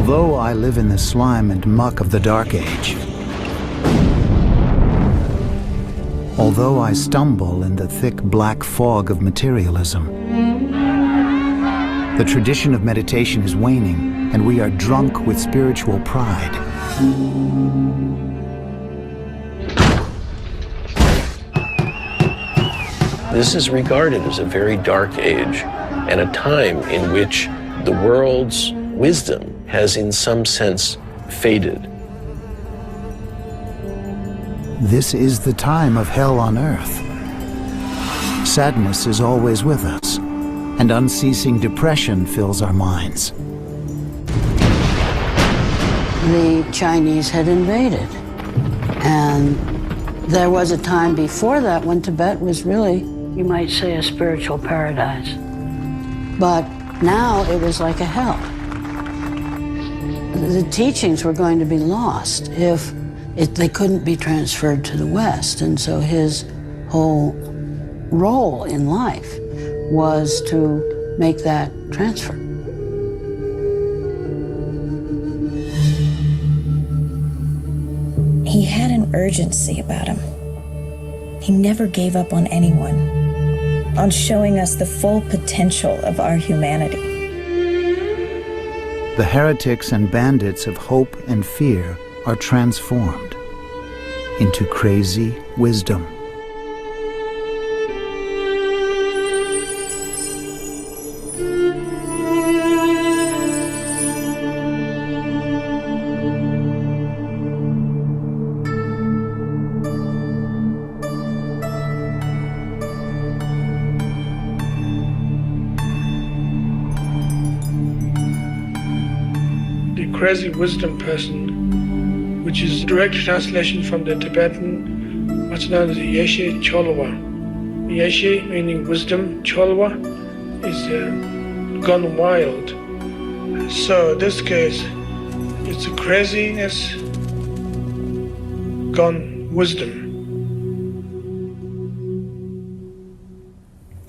Although I live in the slime and muck of the Dark Age, although I stumble in the thick black fog of materialism, the tradition of meditation is waning, and we are drunk with spiritual pride. This is regarded as a very dark age and a time in which the world's wisdom has in some sense faded. This is the time of hell on earth. Sadness is always with us, and unceasing depression fills our minds. The Chinese had invaded, and there was a time before that when Tibet was really, you might say, a spiritual paradise. But now it was like a hell. The teachings were going to be lost if they couldn't be transferred to the West. And so his whole role in life was to make that transfer. He had an urgency about him. He never gave up on anyone, on showing us the full potential of our humanity. The heretics and bandits of hope and fear are transformed into crazy wisdom. Crazy wisdom person, which is a direct translation from the Tibetan, what's known as Yeshe Cholwa. Yeshe meaning wisdom, Cholwa is gone wild. So in this case, it's a craziness gone wisdom.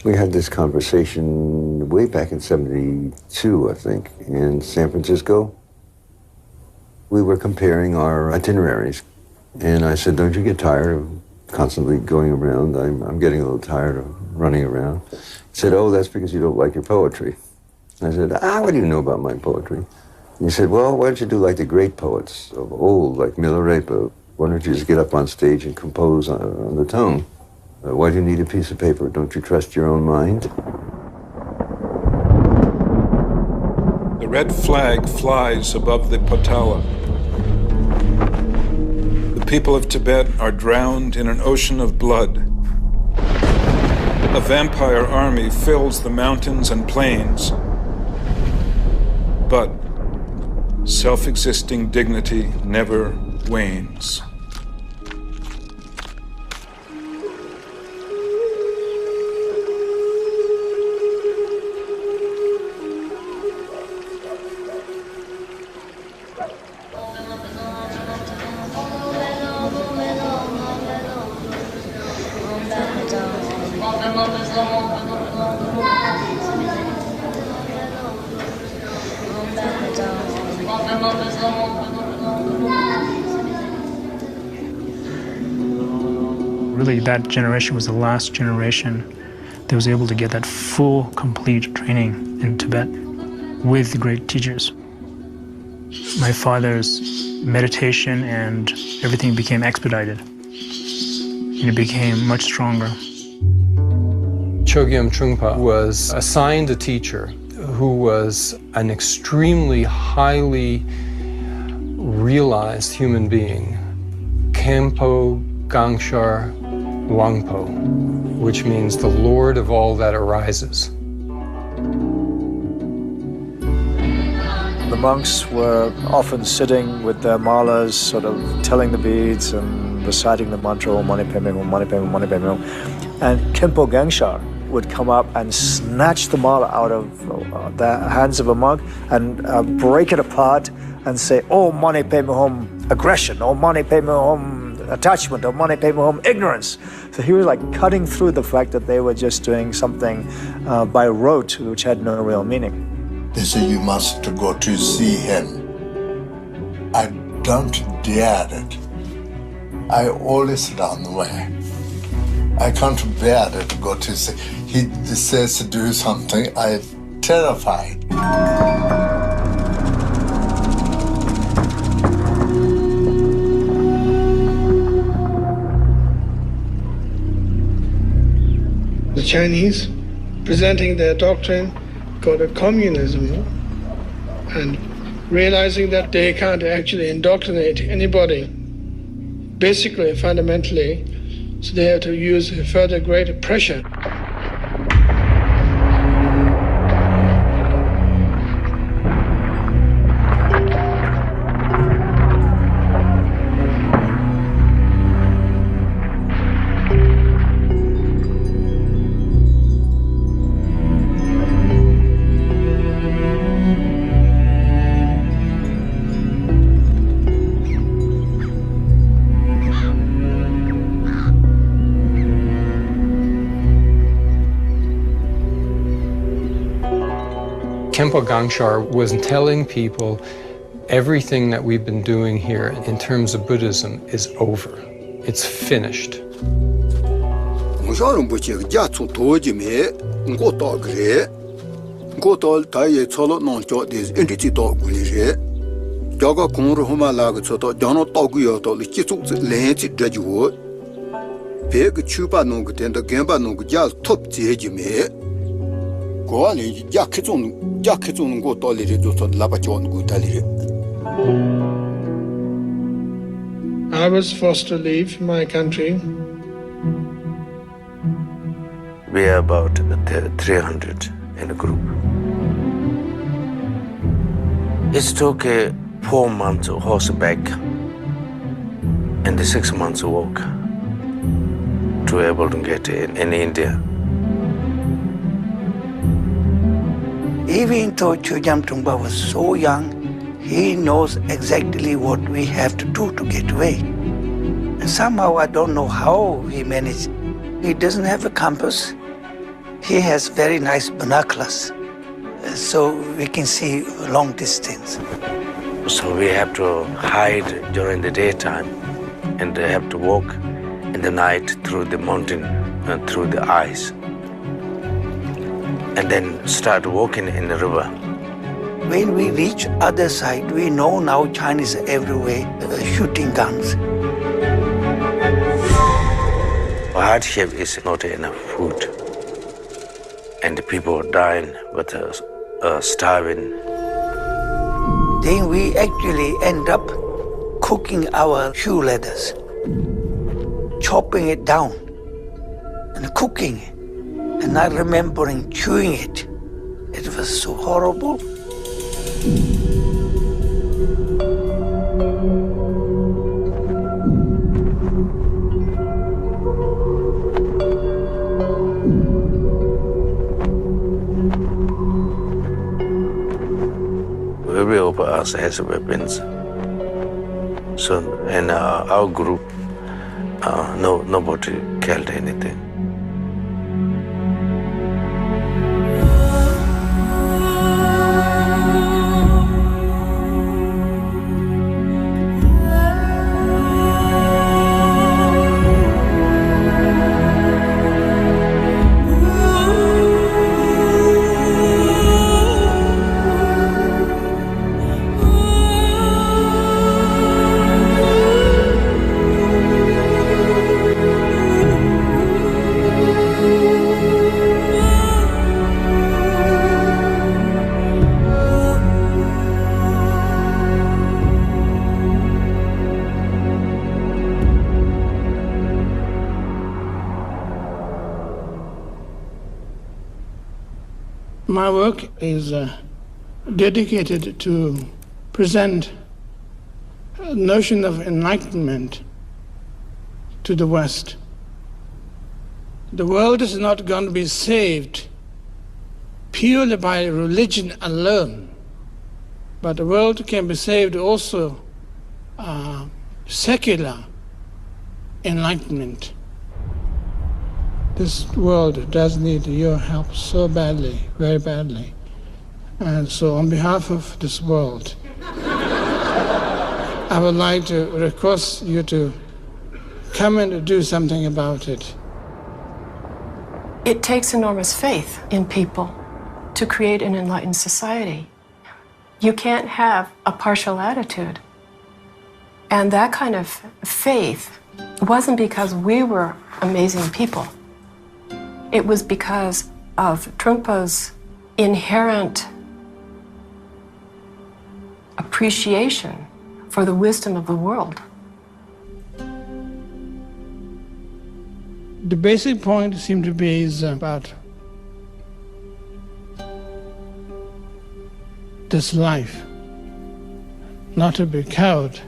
We had this conversation way back in '72, I think, in San Francisco. We were comparing our itineraries, and I said, don't you get tired of constantly going around? I'm getting a little tired of running around. He said, oh, that's because you don't like your poetry. I said, what do you know about my poetry? And he said, well, why don't you do like the great poets of old, like Milarepa? Why don't you just get up on stage and compose on the tongue? Why do you need a piece of paper? Don't you trust your own mind? The red flag flies above the Potala. The people of Tibet are drowned in an ocean of blood. A vampire army fills the mountains and plains. But self-existing dignity never wanes. Really, that generation was the last generation that was able to get that full, complete training in Tibet with the great teachers. My father's meditation and everything became expedited, and it became much stronger. Chogyam Trungpa was assigned a teacher who was an extremely highly realized human being, Khenpo Gangshar Wangpo, which means the Lord of all that arises. The monks were often sitting with their malas, sort of telling the beads and reciting the mantra, Om Mani Padme Hum, Mani Padme Hum, Mani Padme Hum. And Khenpo Gangshar would come up and snatch the mala out of the hands of a monk and break it apart and say, Om Mani Padme Hum, aggression, Om Mani Padme Hum, attachment, Om Mani Padme Hum, ignorance. So he was like cutting through the fact that they were just doing something by rote, which had no real meaning. They say you must go to see him I don't dare it. I always sit on the way. I can't bear to go to say, he says to do something, I'm terrified. The Chinese presenting their doctrine called communism and realizing that they can't actually indoctrinate anybody, basically, fundamentally, so they have to use further greater pressure. Khenpo Gangshar was telling people everything that we've been doing here in terms of Buddhism is over. It's finished. I was forced to leave my country. We are about 300 in a group. It took 4 months of horseback and 6 months of walk to be able to get in India. Even though邱阳创巴was so young, he knows exactly what we have to do to get away. And somehow I don't know how he managed. He doesn't have a compass. He has very nice binoculars, so we can see long distance. So we have to hide during the daytime and have to walk in the night through the mountain, through the ice. And then start walking in the river. When we reach other side, we know now Chinese are everywhere shooting guns. Hardship is not enough food. And the people are dying, but starving. Then we actually end up cooking our shoe leathers, chopping it down and cooking it. And not remembering chewing it. It was so horrible. Every of us has weapons. So in our group, nobody killed anything. My work is dedicated to present a notion of enlightenment to the West. The world is not going to be saved purely by religion alone, but the world can be saved also secular enlightenment. This world does need your help so badly, very badly. And so on behalf of this world, I would like to request you to come and do something about it. It takes enormous faith in people to create an enlightened society. You can't have a partial attitude. And that kind of faith wasn't because we were amazing people. It was because of Trungpa's inherent appreciation for the wisdom of the world. The basic point seemed to be is about this life, not to be cowed,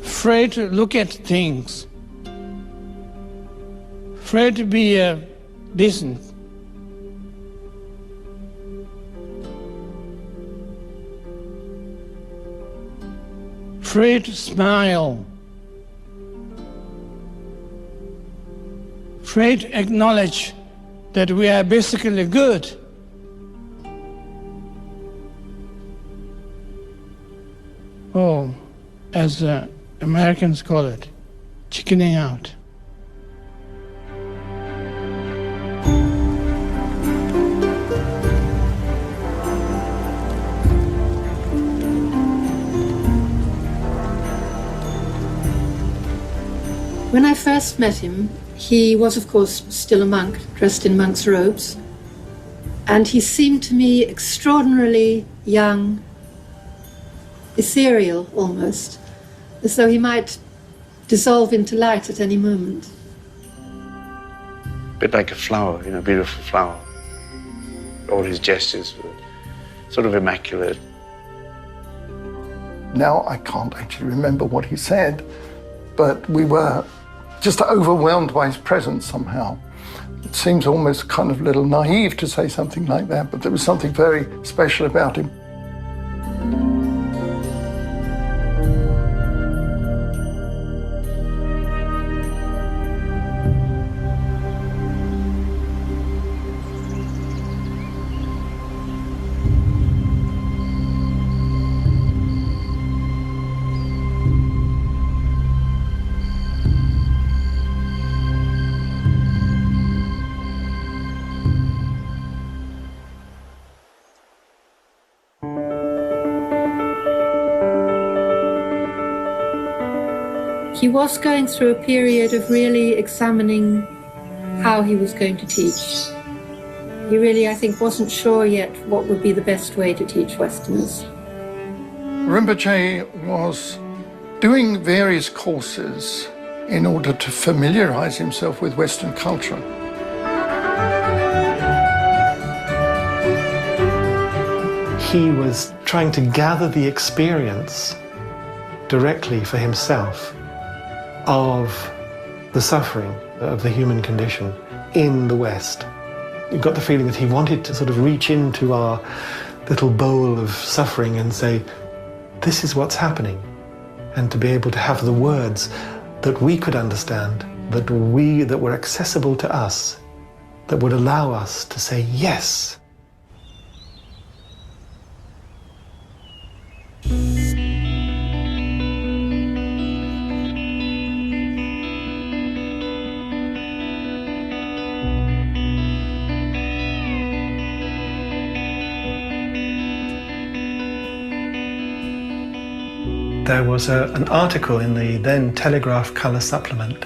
afraid to look at things, afraid to be decent. Afraid to smile, afraid to acknowledge that we are basically good. Oh, as Americans call it, chickening out. When I first met him, he was, of course, still a monk, dressed in monk's robes. And he seemed to me extraordinarily young, ethereal almost, as though he might dissolve into light at any moment. A bit like a flower, a beautiful flower. All his gestures were sort of immaculate. Now I can't actually remember what he said, but we were just overwhelmed by his presence somehow. It seems almost kind of a little naive to say something like that, but there was something very special about him. He was going through a period of really examining how he was going to teach. He really, I think, wasn't sure yet what would be the best way to teach Westerners. Rinpoche was doing various courses in order to familiarize himself with Western culture. He was trying to gather the experience directly for himself of the suffering of the human condition in the West. You got the feeling that he wanted to sort of reach into our little bowl of suffering and say, this is what's happening, and to be able to have the words that we could understand, that were accessible to us, that would allow us to say yes. There was an article in the then Telegraph colour supplement,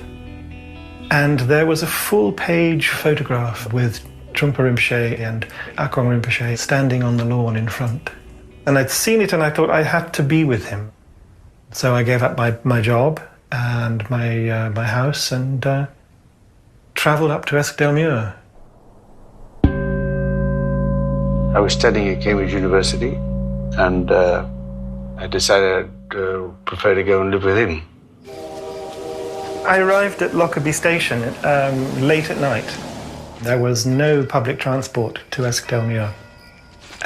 and there was a full-page photograph with Trungpa Rinpoche and Akong Rinpoche standing on the lawn in front. And I'd seen it and I thought I had to be with him. So I gave up my job and my house and travelled up to Eskdalemuir. I was studying at Cambridge University, and I decided I'd prefer to go and live with him. I arrived at Lockerbie Station late at night. There was no public transport to Eskdalemuir.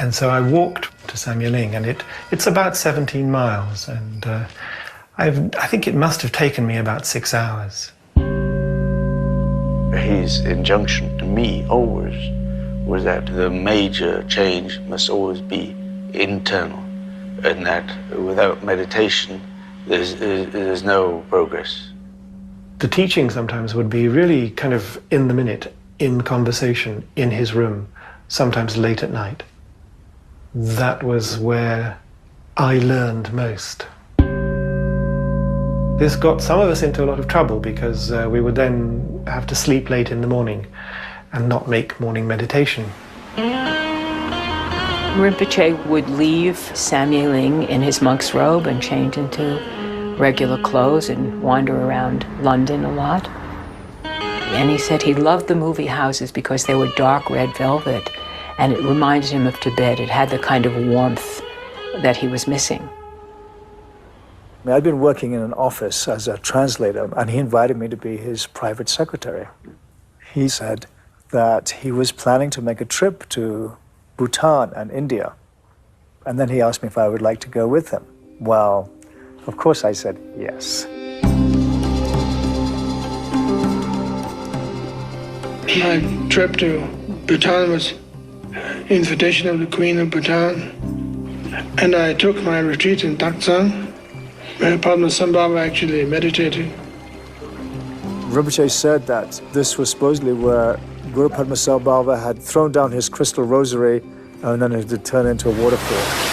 And so I walked to Samyaling, and it's about 17 miles, and I think it must have taken me about 6 hours. His injunction to me always was that the major change must always be internal. and that without meditation, there's no progress. The teaching sometimes would be really kind of in the minute, in conversation, in his room, sometimes late at night. That was where I learned most. This got some of us into a lot of trouble because we would then have to sleep late in the morning and not make morning meditation. Rinpoche would leave Samyeling in his monk's robe and change into regular clothes and wander around London a lot. And he said he loved the movie houses because they were dark red velvet and it reminded him of Tibet. It had the kind of warmth that he was missing. I'd been working in an office as a translator, and he invited me to be his private secretary. He said that he was planning to make a trip to Bhutan and India. And then he asked me if I would like to go with him. Well, of course I said yes. My trip to Bhutan was invitation of the Queen of Bhutan, and I took my retreat in Taktsang, where Padmasambhava actually meditated. Rinpoche said that this was supposedly where Guru Padmasambhava had thrown down his crystal rosary and then it had turned into a waterfall.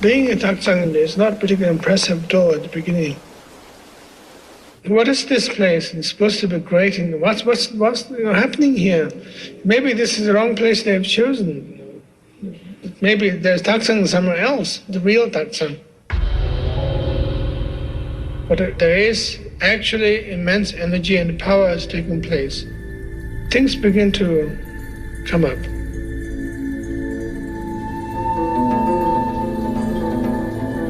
Being in Taktsang is not particularly impressive at all at the beginning. What is this place? It's supposed to be great. And what's happening here? Maybe this is the wrong place they've chosen. Maybe there's Taktsang somewhere else, the real Taktsang. But there is actually immense energy and power has taken place. Things begin to come up.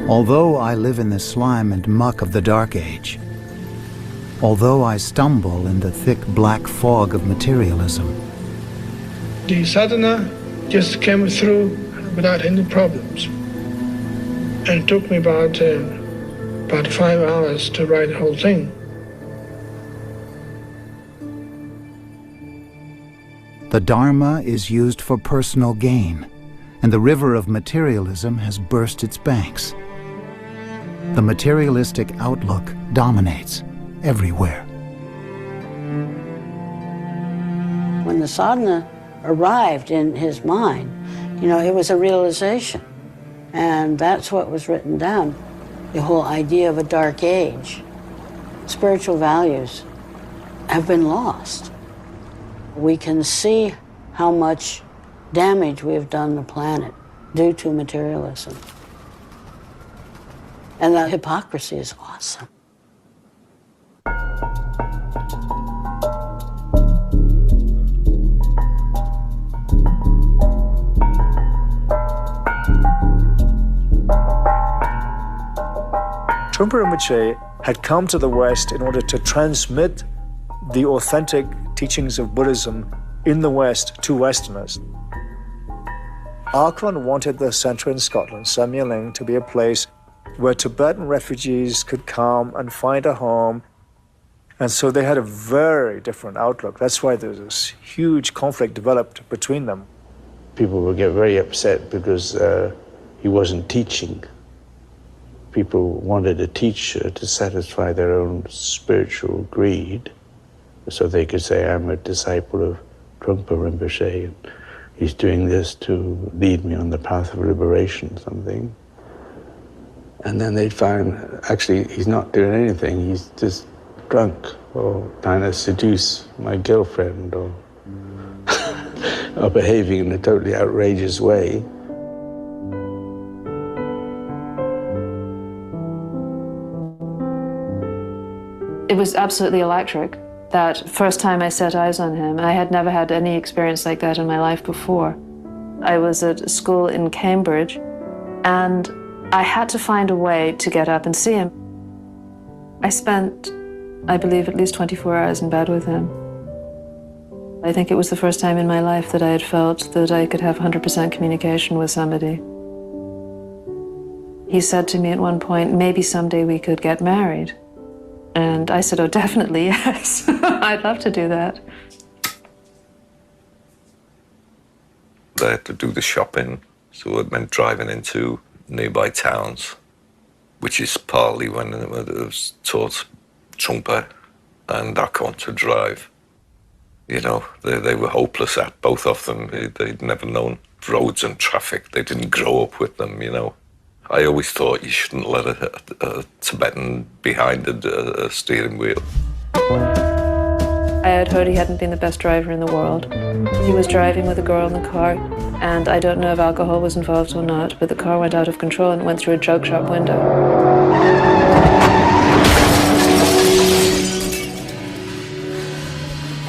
Although I live in the slime and muck of the Dark Age, although I stumble in the thick black fog of materialism, the sadhana just came through without any problems. And it took me about 5 hours to write the whole thing. the Dharma is used for personal gain, and the river of materialism has burst its banks. The materialistic outlook dominates everywhere. When the sadhana arrived in his mind, it was a realization. And that's what was written down. The whole idea of a dark age. Spiritual values have been lost. We can see how much damage we have done the planet due to materialism. And the hypocrisy is awesome. Trungpa Rinpoche had come to the West in order to transmit the authentic teachings of Buddhism in the West to Westerners. Akron wanted the centre in Scotland, Samyeling, to be a place where Tibetan refugees could come and find a home. And so they had a very different outlook. That's why there was this huge conflict developed between them. People would get very upset because he wasn't teaching. People wanted a teacher to satisfy their own spiritual greed, so they could say, I'm a disciple of Trungpa Rinpoche, and he's doing this to lead me on the path of liberation, something. And then they'd find, actually, he's not doing anything, he's just drunk, or trying to seduce my girlfriend, or, or behaving in a totally outrageous way. It was absolutely electric. That first time I set eyes on him, I had never had any experience like that in my life before. I was at school in Cambridge, and I had to find a way to get up and see him. I spent I believe at least 24 hours in bed with him. I think it was the first time in my life that I had felt that I could have 100% communication with somebody. He said to me at one point, maybe someday we could get married. And I said, oh, definitely, yes. I'd love to do that. They had to do the shopping, so it meant driving into nearby towns, which is partly when I was taught Trungpa and Akon to drive. You know, they were hopeless at both of them. They'd never known roads and traffic. They didn't grow up with them, you know. I always thought you shouldn't let a Tibetan behind a steering wheel. I had heard he hadn't been the best driver in the world. He was driving with a girl in the car, and I don't know if alcohol was involved or not, but the car went out of control and went through a jug shop window.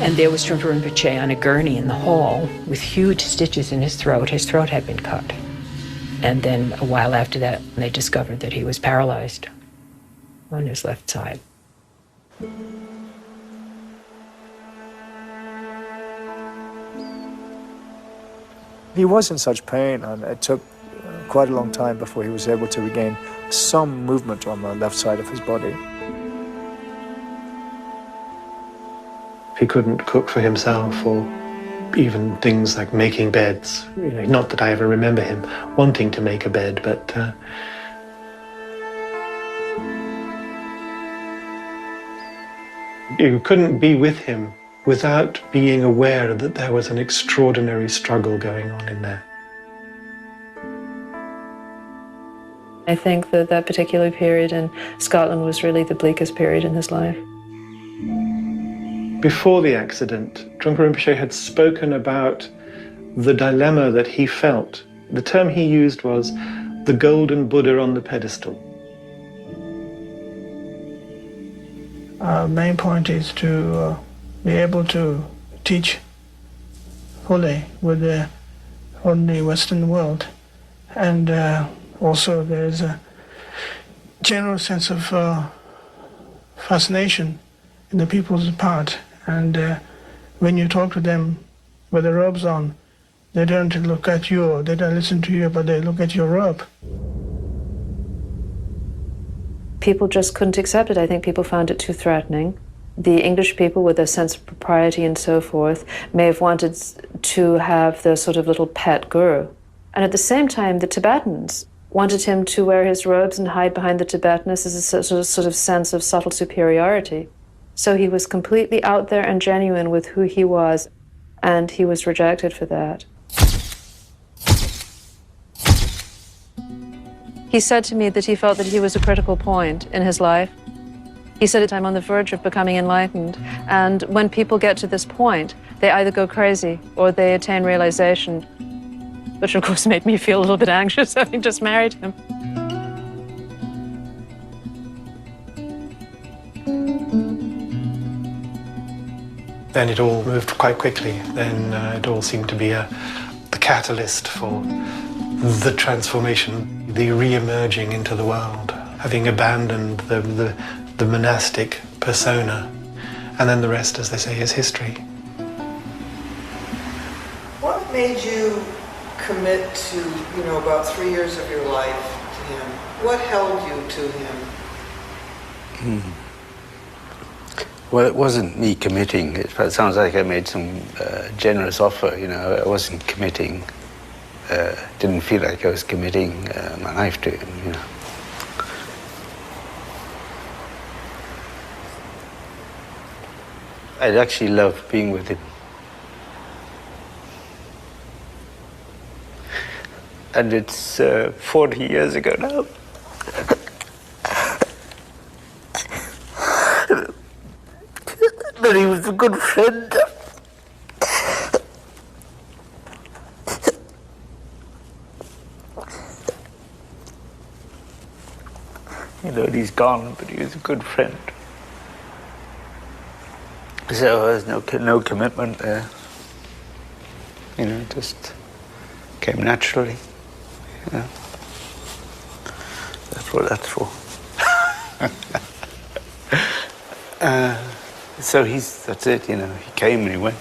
And there was Trungpa Rinpoche on a gurney in the hall with huge stitches in his throat. His throat had been cut. And then a while after that, they discovered that he was paralyzed on his left side. He was in such pain, and it took quite a long time before he was able to regain some movement on the left side of his body. He couldn't cook for himself, or even things like making beds. You know, not that I ever remember him wanting to make a bed, but you couldn't be with him without being aware that there was an extraordinary struggle going on in there. I think that that particular period in Scotland was really the bleakest period in his life. Before the accident, Trungpa Rinpoche had spoken about the dilemma that he felt. The term he used was the golden Buddha on the pedestal. Main point is to be able to teach fully with the ordinary Western world. And also there's a general sense of fascination in the people's part. And when you talk to them with the robes on, they don't look at you, or they don't listen to you, but they look at your robe. People just couldn't accept it. I think people found it too threatening. The English people, with their sense of propriety and so forth, may have wanted to have their sort of little pet guru. And at the same time, the Tibetans wanted him to wear his robes and hide behind the Tibetaness as a sort of sense of subtle superiority. So he was completely out there and genuine with who he was, and he was rejected for that. He said to me that he felt that he was a critical point in his life. He said that I'm on the verge of becoming enlightened, and when people get to this point, they either go crazy or they attain realization, which of course made me feel a little bit anxious having just married him. Then it all moved quite quickly. Then it all seemed to be the catalyst for the transformation, the re-emerging into the world, having abandoned the monastic persona. And then the rest, as they say, is history. What made you commit to, about 3 years of your life to him? What held you to him? Well, it wasn't me committing. It sounds like I made some generous offer, I wasn't committing. Didn't feel like I was committing my life to him, I'd actually love being with him. And it's 40 years ago now. But he was a good friend. He's gone, but he was a good friend. So there's no commitment there. It just came naturally. That's what that's for. So that's it, you know, he came and he went.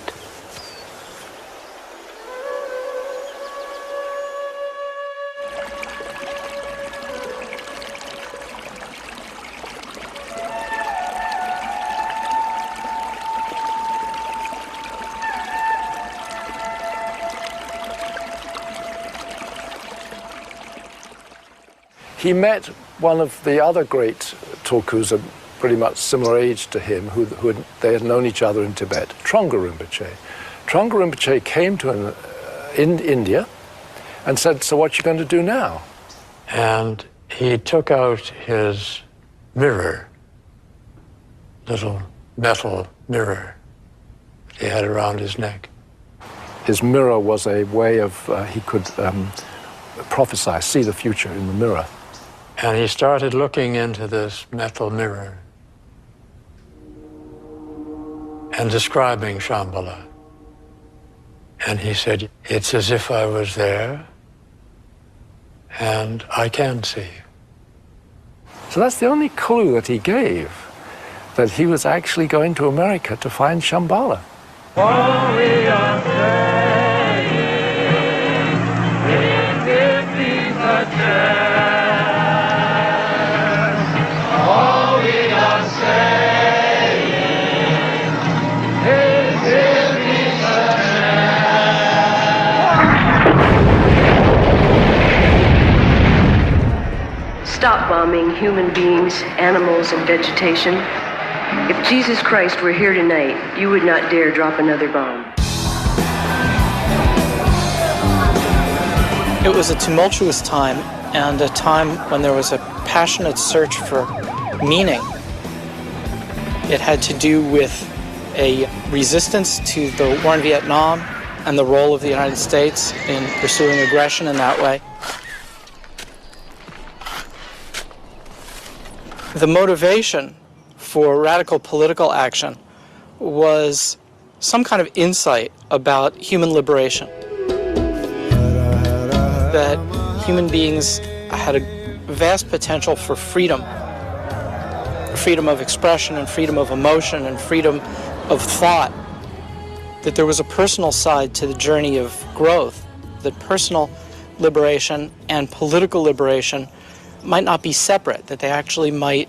He met one of the other great tulkus, a pretty much similar age to him, they had known each other in Tibet, Trungpa Rinpoche. Trungpa Rinpoche came to him in India and said, "So what you going to do now?" And he took out his mirror, little metal mirror he had around his neck. His mirror was a way of, he could prophesy, see the future in the mirror. And he started looking into this metal mirror and describing Shambhala. And he said, "It's as if I was there, and I can see." So that's the only clue that he gave, that he was actually going to America to find Shambhala. Stop bombing human beings, animals, and vegetation. If Jesus Christ were here tonight, you would not dare drop another bomb. It was a tumultuous time, and a time when there was a passionate search for meaning. It had to do with a resistance to the war in Vietnam and the role of the United States in pursuing aggression in that way. The motivation for radical political action was some kind of insight about human liberation. That human beings had a vast potential for freedom of expression and freedom of emotion and freedom of thought. That there was a personal side to the journey of growth, that personal liberation and political liberation might not be separate, that they actually might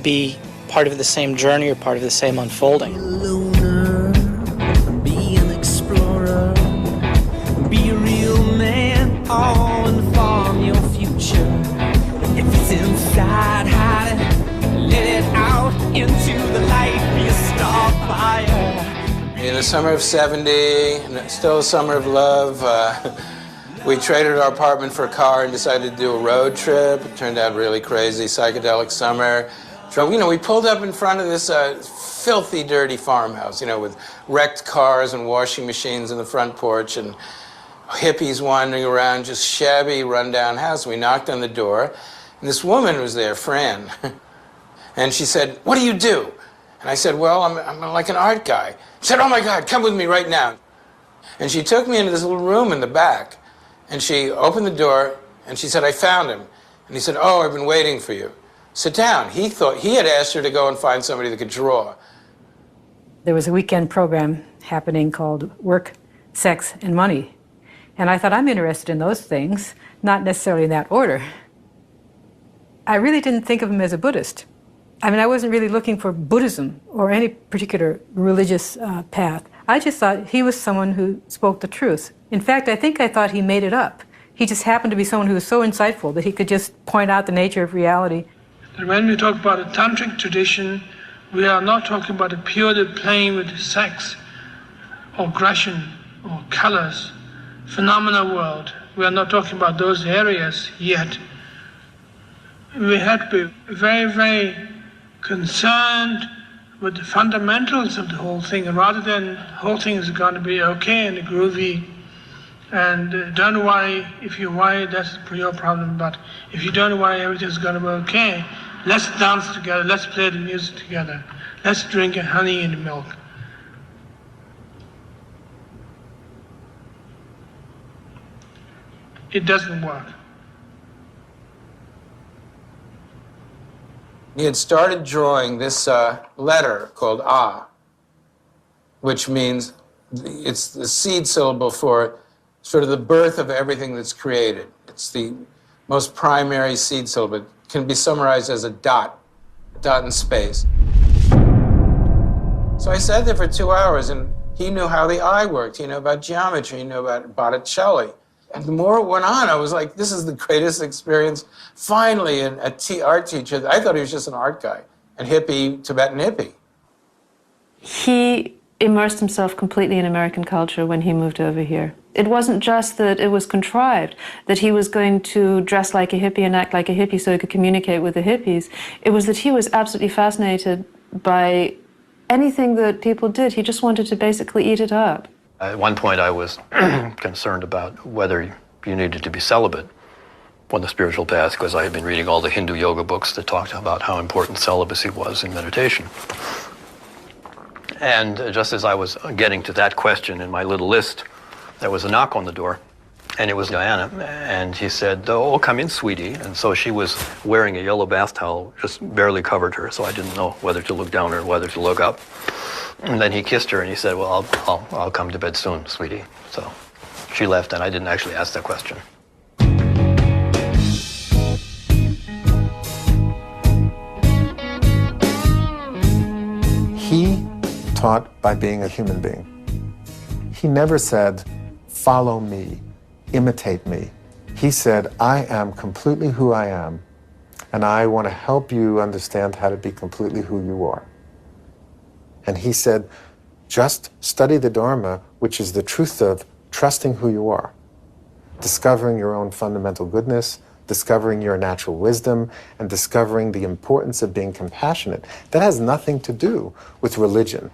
be part of the same journey or part of the same unfolding. Be an explorer, be a real man, all inform your future. If it's inside, hide it, let it out into the light, be a star fire. In the summer of 70, and still a summer of love, we traded our apartment for a car and decided to do a road trip. It turned out really crazy, psychedelic summer. So, we pulled up in front of this filthy, dirty farmhouse, with wrecked cars and washing machines in the front porch and hippies wandering around, just shabby, rundown house. We knocked on the door, and this woman was there, Fran. And she said, "What do you do?" And I said, "Well, I'm like an art guy." She said, "Oh my God, come with me right now." And she took me into this little room in the back, and she opened the door, and she said, "I found him." And he said, "Oh, I've been waiting for you. Sit down." He thought he had asked her to go and find somebody that could draw. There was a weekend program happening called Work, Sex, and Money. And I thought, I'm interested in those things, not necessarily in that order. I really didn't think of him as a Buddhist. I wasn't really looking for Buddhism or any particular religious path. I just thought he was someone who spoke the truth. In fact, I think I thought he made it up. He just happened to be someone who was so insightful that he could just point out the nature of reality. And when we talk about a tantric tradition, we are not talking about a purely playing with sex or aggression or colors, phenomena world. We are not talking about those areas yet. We have to be very, very concerned with the fundamentals of the whole thing, rather than the whole thing is going to be okay and groovy. And don't worry, if you worry, that's your problem. But if you don't worry, everything's going to be okay. Let's dance together, let's play the music together. Let's drink honey and milk. It doesn't work. He had started drawing this letter called Ah, which means it's the seed syllable for sort of the birth of everything that's created. It's the most primary seed syllable. It can be summarized as a dot in space. So I sat there for 2 hours, and he knew how the eye worked. He knew about geometry. He knew about Botticelli. And the more it went on, I was like, this is the greatest experience. Finally, an art teacher. I thought he was just an art guy, and hippie, Tibetan hippie. He immersed himself completely in American culture when he moved over here. It wasn't just that it was contrived, that he was going to dress like a hippie and act like a hippie so he could communicate with the hippies. It was that he was absolutely fascinated by anything that people did. He just wanted to basically eat it up. At one point I was concerned about whether you needed to be celibate on the spiritual path, because I had been reading all the Hindu yoga books that talked about how important celibacy was in meditation. And just as I was getting to that question in my little list, there was a knock on the door, and it was Diana, and he said, "Oh, come in, sweetie." And so she was wearing a yellow bath towel, just barely covered her, so I didn't know whether to look down or whether to look up. And then he kissed her, and he said, "Well, I'll come to bed soon, sweetie." So she left, and I didn't actually ask that question. He taught by being a human being. He never said, "Follow me, imitate me." He said, "I am completely who I am, and I want to help you understand how to be completely who you are." And he said, just study the Dharma, which is the truth of trusting who you are, discovering your own fundamental goodness, discovering your natural wisdom, and discovering the importance of being compassionate. That has nothing to do with religion.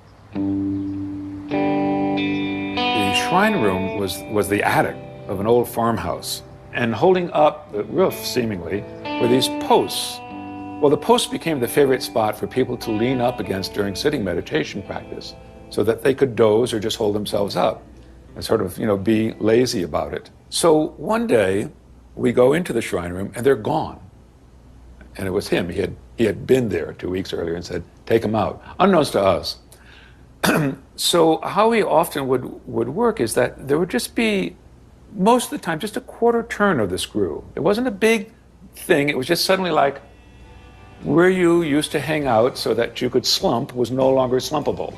The shrine room was the attic of an old farmhouse, and holding up the roof, seemingly, were these posts. Well, the posts became the favorite spot for people to lean up against during sitting meditation practice, so that they could doze or just hold themselves up and sort of, be lazy about it. So one day, we go into the shrine room, and they're gone. And it was him. He had been there 2 weeks earlier and said, "Take them out," unbeknownst to us. So how he often would work is that there would just be, most of the time, just a quarter turn of the screw. It wasn't a big thing. It was just suddenly like, where you used to hang out so that you could slump was no longer slumpable.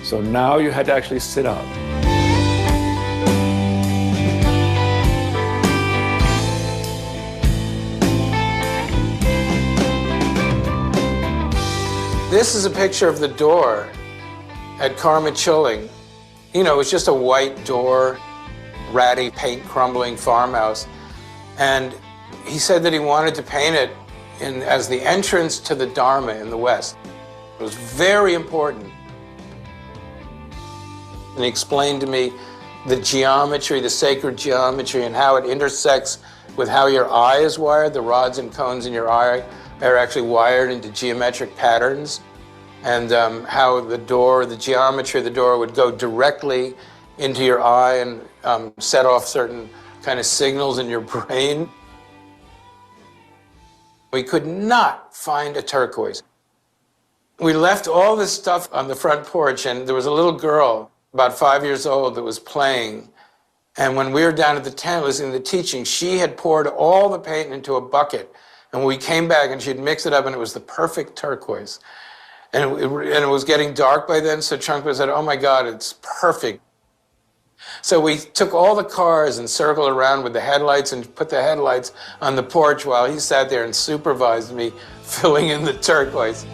So now you had to actually sit up. This is a picture of the door at Karma Chilling. It was just a white door, ratty, paint-crumbling farmhouse. And he said that he wanted to paint it as the entrance to the Dharma in the West. It was very important. And he explained to me the geometry, the sacred geometry, and how it intersects with how your eye is wired. The rods and cones in your eye are actually wired into geometric patterns, and how the geometry of the door would go directly into your eye and set off certain kind of signals in your brain. We could not find a turquoise. We left all this stuff on the front porch, and there was a little girl, about 5 years old, that was playing. And when we were down at the tent listening to the teaching, she had poured all the paint into a bucket. And we came back, and she'd mixed it up, and it was the perfect turquoise. And it was getting dark by then, so Trungpa said, "Oh my God, it's perfect." So we took all the cars and circled around with the headlights and put the headlights on the porch while he sat there and supervised me filling in the turquoise.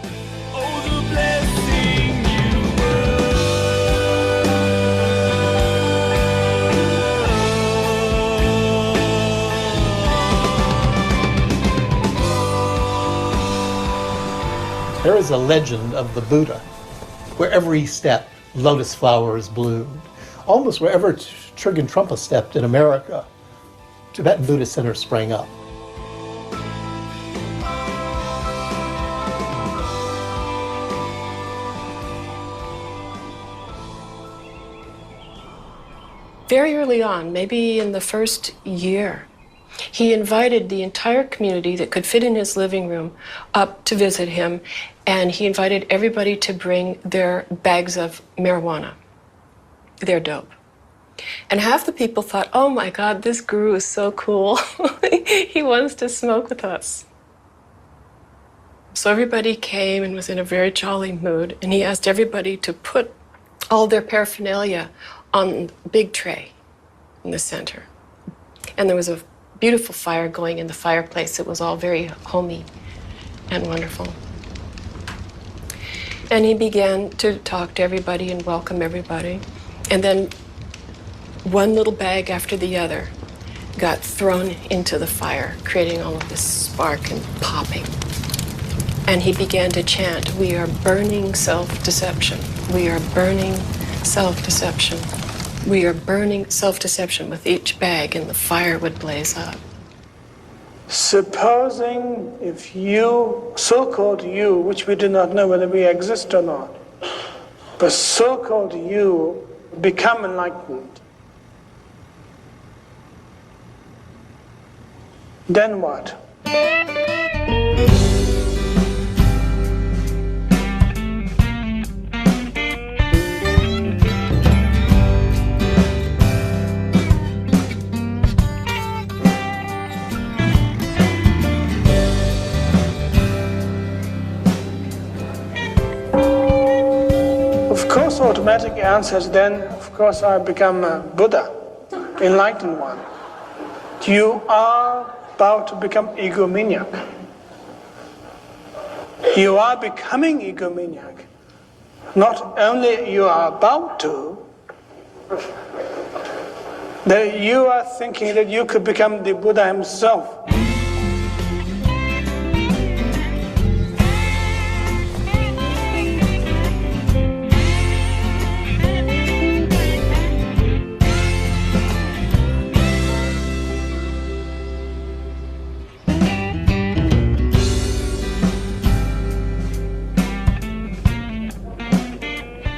There is a legend of the Buddha. Wherever he stepped, lotus flowers bloomed. Almost wherever Trungpa Trungpa stepped in America, Tibetan Buddhist centers sprang up. Very early on, maybe in the first year, He invited the entire community that could fit in his living room up to visit him, and he invited everybody to bring their bags of marijuana, their dope. And half the people thought, oh my God, this guru is so cool. He wants to smoke with us. So everybody came and was in a very jolly mood, and he asked everybody to put all their paraphernalia on a big tray in the center. And there was a beautiful fire going in the fireplace. It was all very homey and wonderful. And he began to talk to everybody and welcome everybody. And then one little bag after the other got thrown into the fire, creating all of this spark and popping. And he began to chant, "We are burning self-deception. We are burning self-deception. We are burning self-deception." With each bag, and the fire would blaze up. Supposing if you, so-called you, which we do not know whether we exist or not, but so-called you become enlightened, then what? Of course, automatic answer is then, of course, I become a Buddha, enlightened one. You are about to become egomaniac. You are becoming egomaniac. Not only you are about to, that you are thinking that you could become the Buddha himself.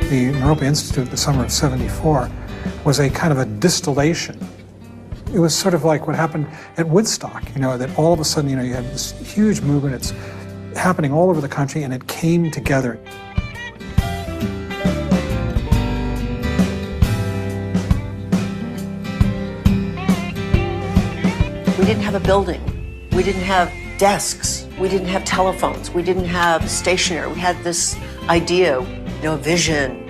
The Naropa Institute, the summer of '74, was a kind of a distillation. It was sort of like what happened at Woodstock, that all of a sudden, you had this huge movement, it's happening all over the country, and it came together. We didn't have a building. We didn't have desks. We didn't have telephones. We didn't have stationery. We had this idea, a vision.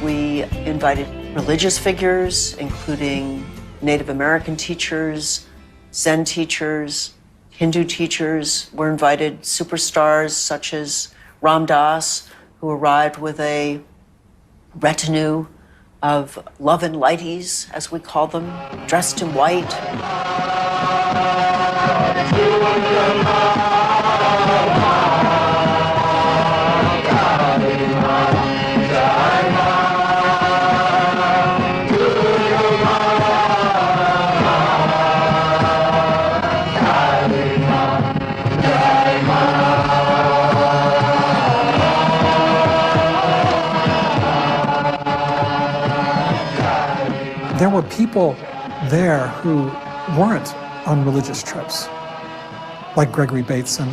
We invited religious figures, including Native American teachers, Zen teachers, Hindu teachers. Were invited superstars such as Ram Dass, who arrived with a retinue of love and lighties, as we call them, dressed in white. There were people there who weren't on religious trips, like Gregory Bateson.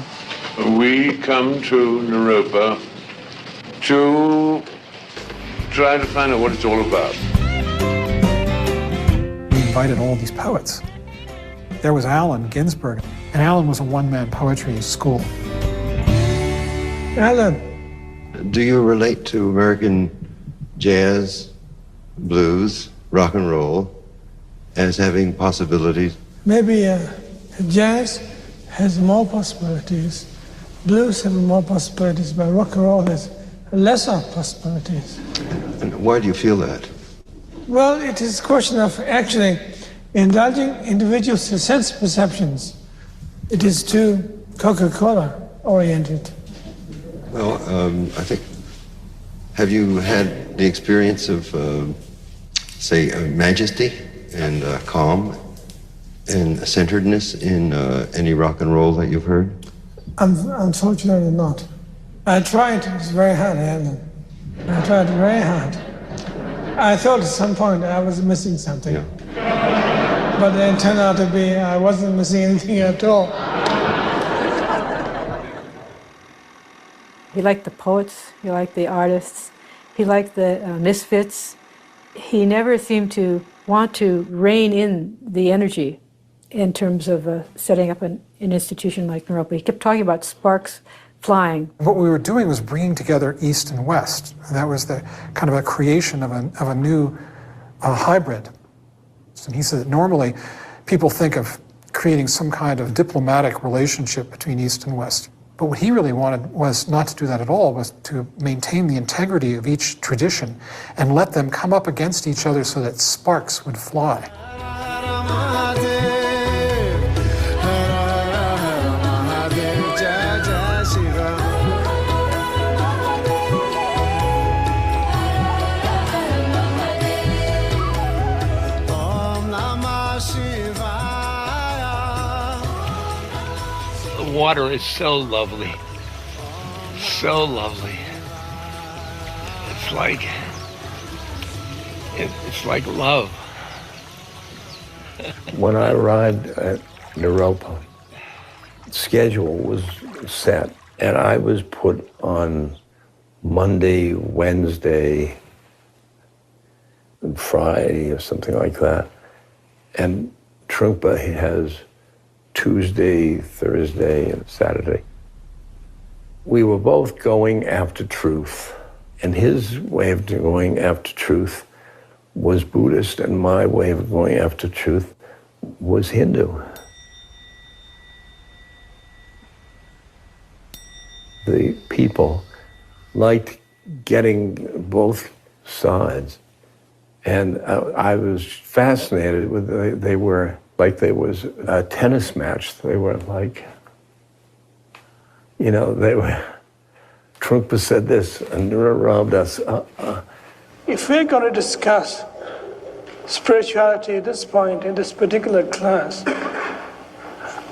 We come to Naropa to try to find out what it's all about. We invited all these poets. There was Allen Ginsberg, and Allen was a one-man poetry school. Alan. Do you relate to American jazz, blues, rock and roll as having possibilities? Maybe jazz has more possibilities, blues have more possibilities, but rock and roll has lesser possibilities. And why do you feel that? Well, it is a question of actually indulging individuals' sense perceptions. It is too Coca-Cola oriented. Well, I think, have you had the experience of, say, majesty and calm and centeredness in any rock and roll that you've heard? Unfortunately not. I tried, it was very hard, Alan. I tried very hard. I thought at some point I was missing something. Yeah. But then it turned out to be I wasn't missing anything at all. He liked the poets, he liked the artists, he liked the misfits. He never seemed to want to rein in the energy in terms of setting up an institution like Naropa. He kept talking about sparks flying. What we were doing was bringing together East and West. That was the kind of a creation of a new hybrid. And he said that normally people think of creating some kind of diplomatic relationship between East and West. But what he really wanted was not to do that at all, was to maintain the integrity of each tradition and let them come up against each other so that sparks would fly. The water is so lovely, so lovely. It's like love. When I arrived at Naropa, schedule was set, and I was put on Monday, Wednesday, and Friday or something like that. And Trungpa has Tuesday, Thursday, and Saturday. We were both going after truth, and his way of going after truth was Buddhist, and my way of going after truth was Hindu. The people liked getting both sides, and I was fascinated with they were like there was a tennis match. They were like, you know, they were. Trungpa said this, and robbed us. If we're going to discuss spirituality at this point in this particular class,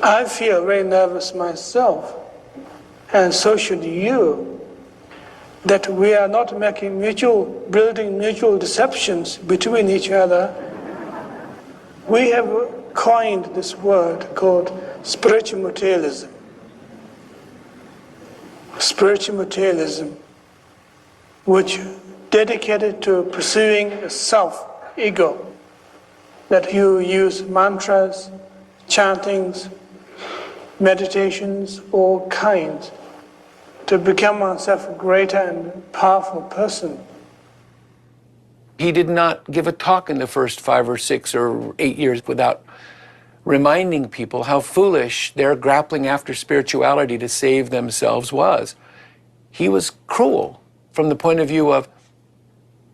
I feel very nervous myself, and so should you, that we are not building mutual deceptions between each other. We have coined this word called spiritual materialism. Spiritual materialism, which dedicated to pursuing a self-ego, that you use mantras, chantings, meditations, all kinds, to become oneself a greater and powerful person. He did not give a talk in the first 5 or 6 or 8 years without reminding people how foolish their grappling after spirituality to save themselves was. He was cruel from the point of view of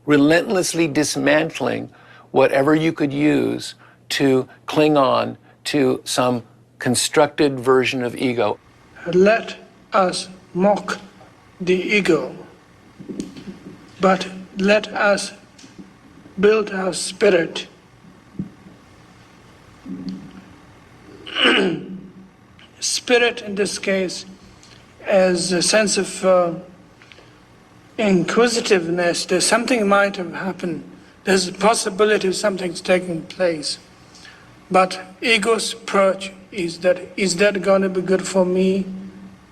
relentlessly dismantling whatever you could use to cling on to some constructed version of ego. Let us mock the ego, but let us build our spirit. Spirit in this case as a sense of inquisitiveness. There's something might have happened. There's a possibility of something's taking place. But ego's approach is that going to be good for me?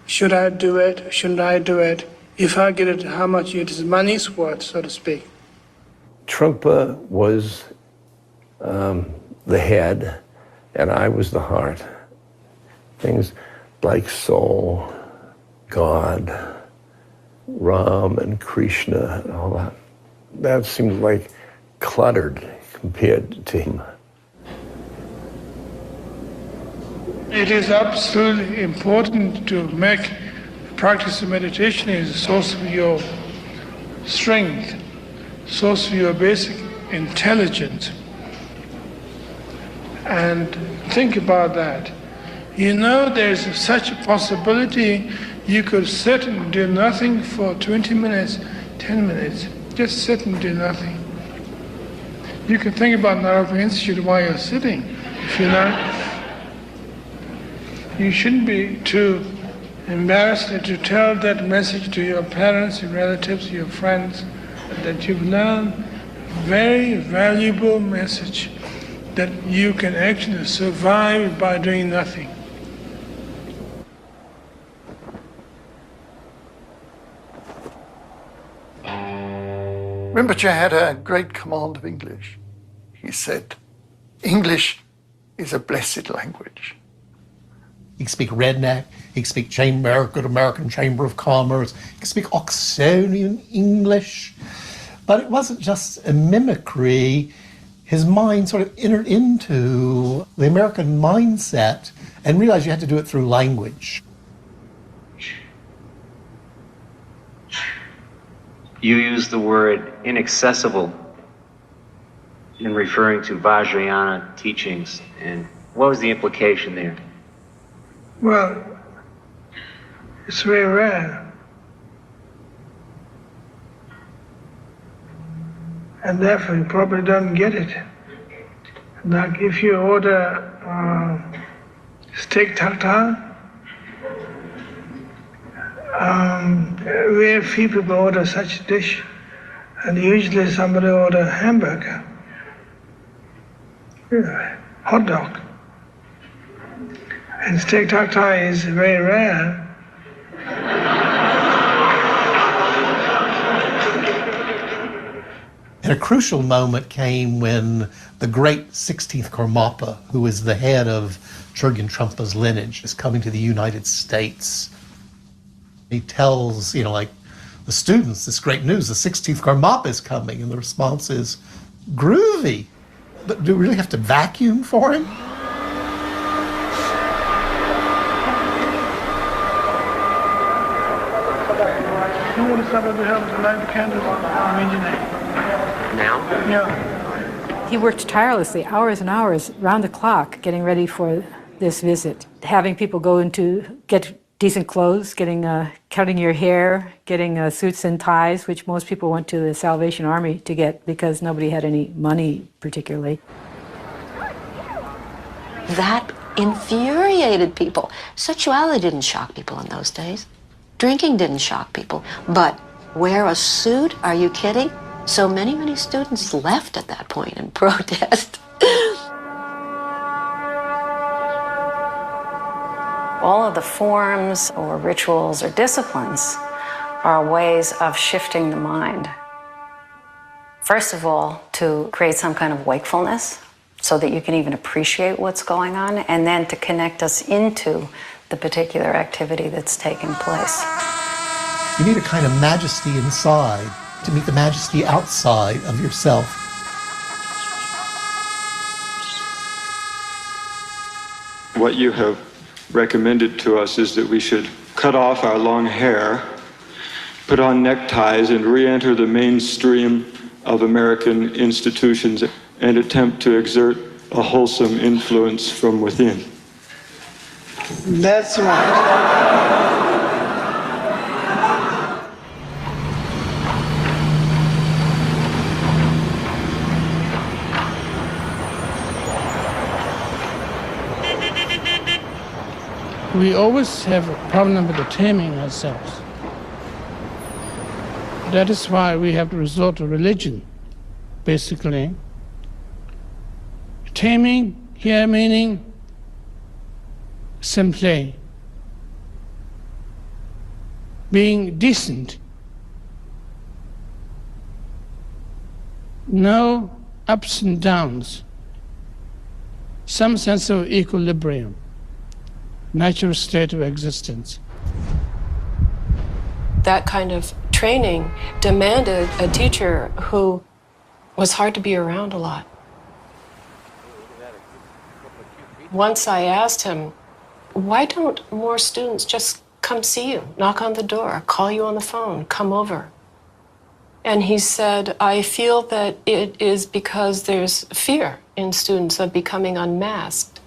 Should I do it? Shouldn't I do it? If I get it, how much it is money's worth, so to speak. Trungpa was the head, and I was the heart. Things like soul, God, Ram and Krishna and all that. That seemed like cluttered compared to him. It is absolutely important to make practice of meditation is a source of your strength, source of your basic intelligence. And think about that. You know there's such a possibility you could sit and do nothing for 20 minutes, 10 minutes. Just sit and do nothing. You can think about Naropa Institute while you're sitting. If you're not, you shouldn't be too embarrassed to tell that message to your parents, your relatives, your friends, that you've learned a very valuable message that you can actually survive by doing nothing. Rinpoche had a great command of English. He said, English is a blessed language. He could speak redneck, he could speak good American Chamber of Commerce, he could speak Oxonian English. But it wasn't just a mimicry. His mind sort of entered into the American mindset and realized you had to do it through language. You use the word inaccessible in referring to Vajrayana teachings, and what was the implication there? Well, it's very rare. And therefore you probably don't get it. Like if you order steak tartare, very few people order such a dish, and usually somebody order hamburger, hot dog. And steak tartare is very rare. And a crucial moment came when the great 16th Karmapa, who was the head of Chögyam Trungpa's lineage, is coming to the United States. He tells, the students this great news, the 16th Karmapa is coming, and the response is, groovy. But do we really have to vacuum for him? Yeah. He worked tirelessly, hours and hours, round the clock, getting ready for this visit. Having people go get decent clothes, cutting your hair, getting suits and ties, which most people went to the Salvation Army to get because nobody had any money particularly. That infuriated people. Sexuality didn't shock people in those days. Drinking didn't shock people. But wear a suit? Are you kidding? So many students left at that point in protest. All of the forms or rituals or disciplines are ways of shifting the mind. First of all, to create some kind of wakefulness so that you can even appreciate what's going on, and then to connect us into the particular activity that's taking place. You need a kind of majesty inside to meet the majesty outside of yourself. What you have recommended to us is that we should cut off our long hair, put on neckties, and re-enter the mainstream of American institutions and attempt to exert a wholesome influence from within. That's right. We always have a problem with taming ourselves. That is why we have to resort to religion, basically. Taming here meaning simply being decent. No ups and downs. Some sense of equilibrium. Natural state of existence. That kind of training demanded a teacher who was hard to be around a lot. Once I asked him, why don't more students just come see you, knock on the door, call you on the phone, come over? And he said, I feel that it is because there's fear in students of becoming unmasked,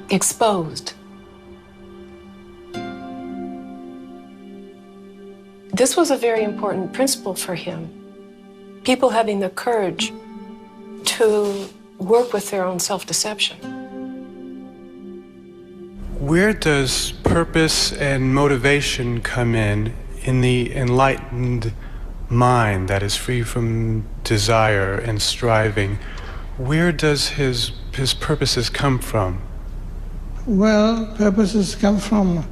exposed. This was a very important principle for him. People having the courage to work with their own self-deception. Where does purpose and motivation come in the enlightened mind that is free from desire and striving? Where does his purposes come from? Well, purposes come from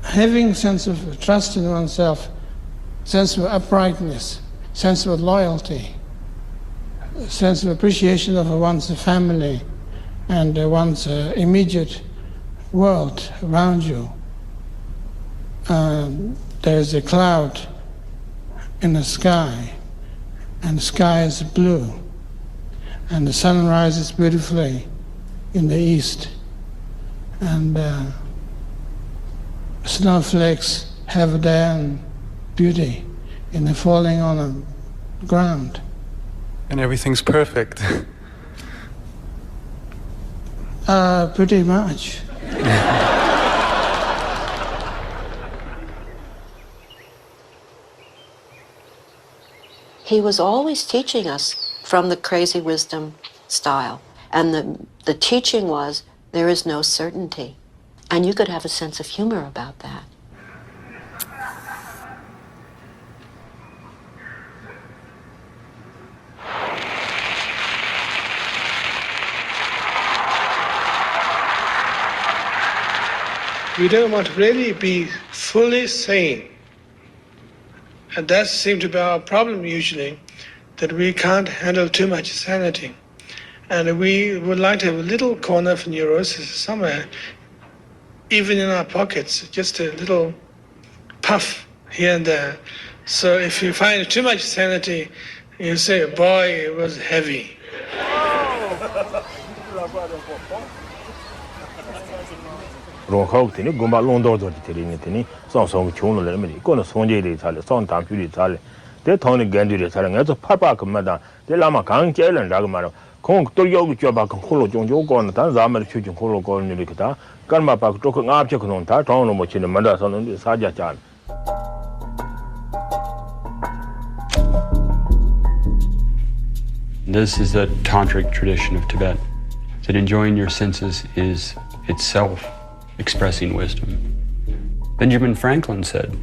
having a sense of trust in oneself, sense of uprightness, sense of loyalty, sense of appreciation of one's family and one's immediate world around you. There's a cloud in the sky, and the sky is blue, and the sun rises beautifully in the east, and snowflakes have their beauty in the falling on the ground. And everything's perfect. Pretty much. He was always teaching us from the crazy wisdom style. And the teaching was, there is no certainty. And you could have a sense of humor about that. We don't want to really be fully sane. And that seems to be our problem usually, that we can't handle too much sanity. And we would like to have a little corner of neurosis somewhere, even in our pockets, just a little puff here and there. So if you find too much sanity, you say, boy, it was heavy. 롱하우티니 고마 롱도도 데리니티니 성성 총을 내면이 거는 손제리 살에 성담퓨리 살에 대통령 간디리 살에 가서 파파금마다 대라마 강제는 라고 말어 공또 여기 줘봐 홀로 좀 요거는 단 자면 추진 홀로 거는 이렇게다 깔마파 조금 앞쪽 그놈 다 돈으로 못 치는 만다서는 사자잔 This is the tantric tradition of Tibet, that enjoying your senses is itself expressing wisdom. Benjamin Franklin said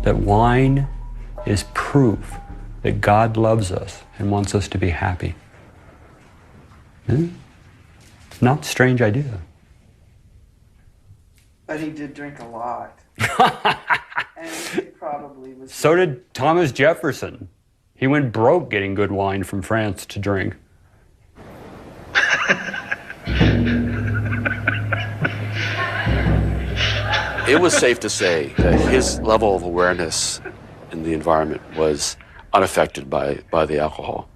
that wine is proof that God loves us and wants us to be happy. Not a strange idea. But he did drink a lot. And he probably was... So did Thomas Jefferson. He went broke getting good wine from France to drink. It was safe to say that his level of awareness in the environment was unaffected by the alcohol.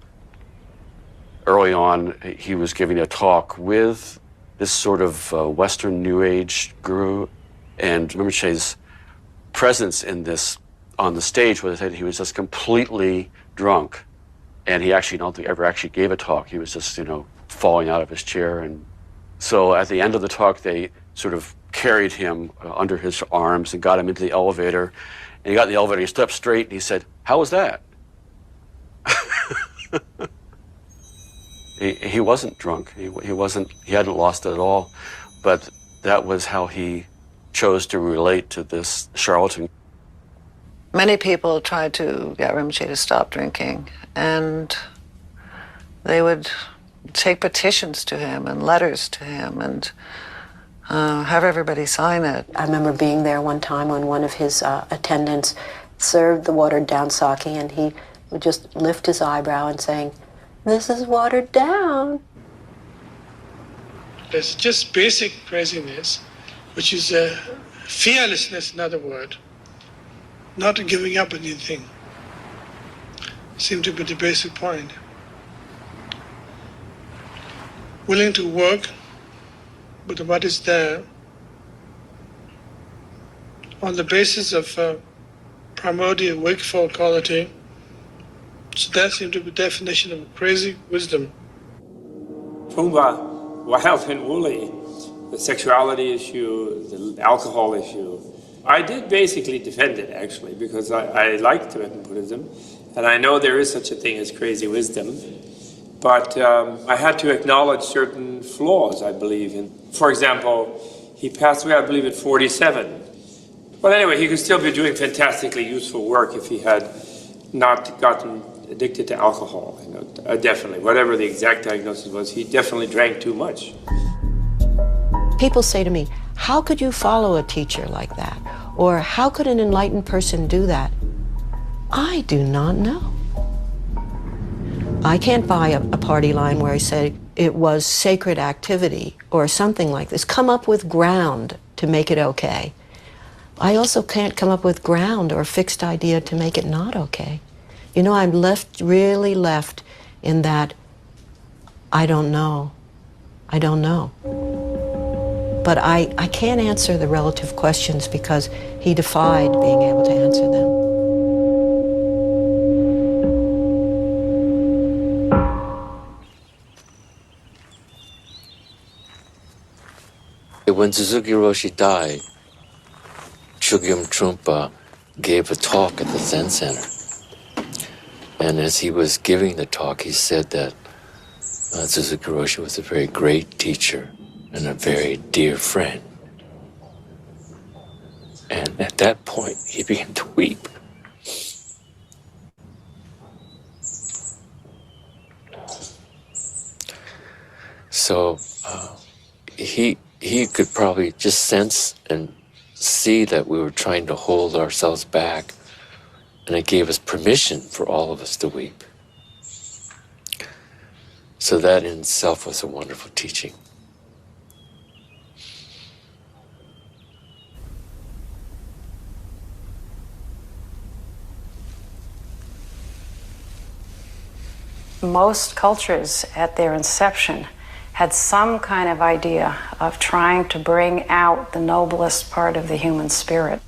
Early on, he was giving a talk with this sort of Western New Age guru, and Rinpoche's presence in this on the stage was that he was just completely drunk, and he actually don't think ever actually gave a talk. He was just, falling out of his chair, and so at the end of the talk, they sort of carried him under his arms and got him into the elevator. And he got in the elevator, he stood up straight, and he said, "How was that?" He wasn't drunk. He hadn't lost it at all. But that was how he chose to relate to this charlatan. Many people tried to get Rinpoche to stop drinking, and they would take petitions to him and letters to him and have everybody sign it. I remember being there one time when one of his attendants served the watered down sake, and he would just lift his eyebrow and saying, "This is watered down." There's just basic craziness, which is fearlessness, in other words, not giving up anything. Seemed to be the basic point. Willing to work with what is there on the basis of primordial wakeful quality. So that seemed to be the definition of crazy wisdom. Trungpa, wild and woolly, the sexuality issue, the alcohol issue. I did basically defend it, actually, because I like Tibetan Buddhism, and I know there is such a thing as crazy wisdom. But I had to acknowledge certain flaws, I believe. For example, he passed away, I believe, at 47. Well, anyway, he could still be doing fantastically useful work if he had not gotten addicted to alcohol, definitely. Whatever the exact diagnosis was, he definitely drank too much. People say to me, how could you follow a teacher like that? Or how could an enlightened person do that? I do not know. I can't buy a party line where I say it was sacred activity or something like this. Come up with ground to make it okay. I also can't come up with ground or a fixed idea to make it not okay. I'm really left in that I don't know. I don't know. But I can't answer the relative questions because he defied being able to answer them. When Suzuki Roshi died, Chogyam Trungpa gave a talk at the Zen Center. And as he was giving the talk, he said that Suzuki Roshi was a very great teacher and a very dear friend. And at that point, he began to weep. So he could probably just sense and see that we were trying to hold ourselves back, and it gave us permission for all of us to weep. So that in itself was a wonderful teaching. Most cultures at their inception had some kind of idea of trying to bring out the noblest part of the human spirit.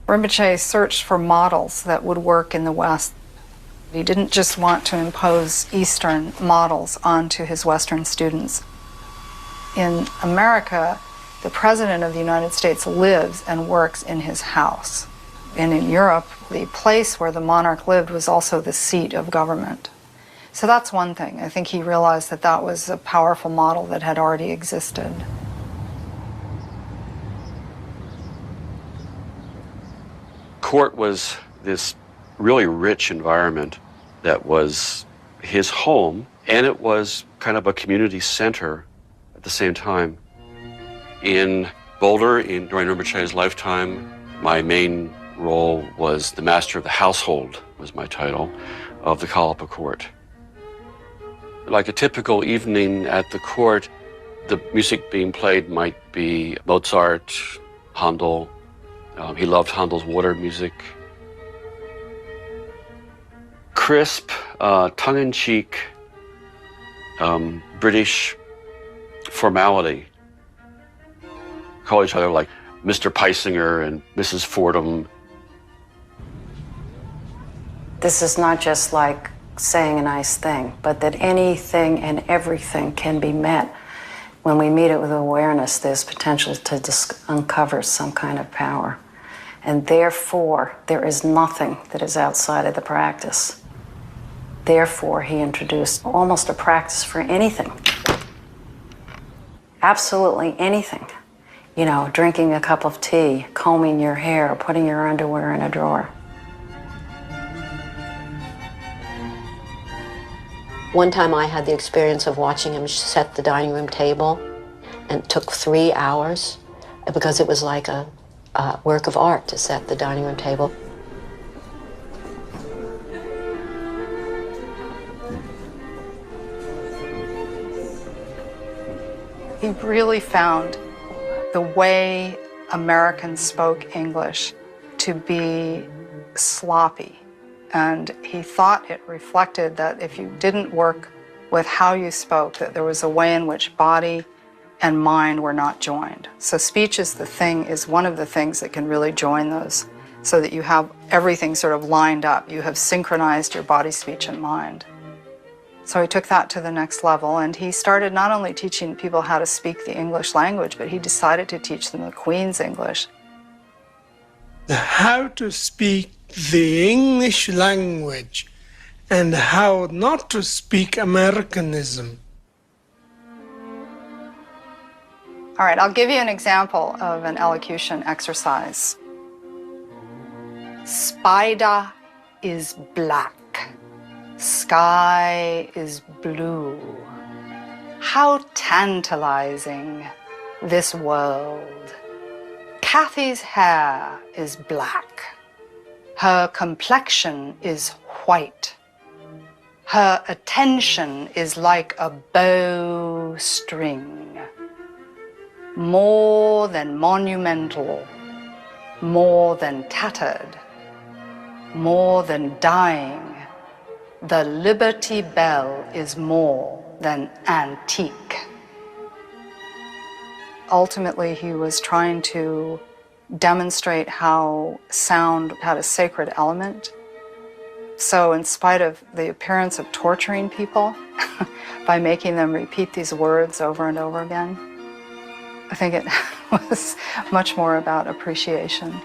Rinpoche searched for models that would work in the West. He didn't just want to impose Eastern models onto his Western students. In America, the President of the United States lives and works in his house. And in Europe, the place where the monarch lived was also the seat of government. So that's one thing. I think he realized that that was a powerful model that had already existed. Court was this really rich environment that was his home, and it was kind of a community center at the same time. In Boulder, during Rinpoche's lifetime, my main role was the master of the household, was my title, of the Kalapa court. Like a typical evening at the court, the music being played might be Mozart, Handel. He loved Handel's water music. Crisp, tongue-in-cheek, British formality. Call each other like Mr. Peisinger and Mrs. Fordham. This is not just like saying a nice thing, but that anything and everything can be met. When we meet it with awareness, there's potential to uncover some kind of power. And therefore, there is nothing that is outside of the practice. Therefore, he introduced almost a practice for anything. Absolutely anything. Drinking a cup of tea, combing your hair, putting your underwear in a drawer. One time I had the experience of watching him set the dining room table, and it took 3 hours because it was like a work of art to set the dining room table. He really found the way Americans spoke English to be sloppy. And he thought it reflected that if you didn't work with how you spoke, that there was a way in which body and mind were not joined. So speech is one of the things that can really join those, so that you have everything sort of lined up. You have synchronized your body, speech, and mind. So he took that to the next level, and he started not only teaching people how to speak the English language, but he decided to teach them the Queen's English. How to speak the English language and how not to speak Americanism. All right, I'll give you an example of an elocution exercise. Spider is black. Sky is blue. How tantalizing this world. Kathy's hair is black. Her complexion is white. Her attention is like a bowstring. More than monumental, more than tattered, more than dying, the Liberty Bell is more than antique. Ultimately, he was trying to demonstrate how sound had a sacred element. So in spite of the appearance of torturing people by making them repeat these words over and over again, I think it was much more about appreciation.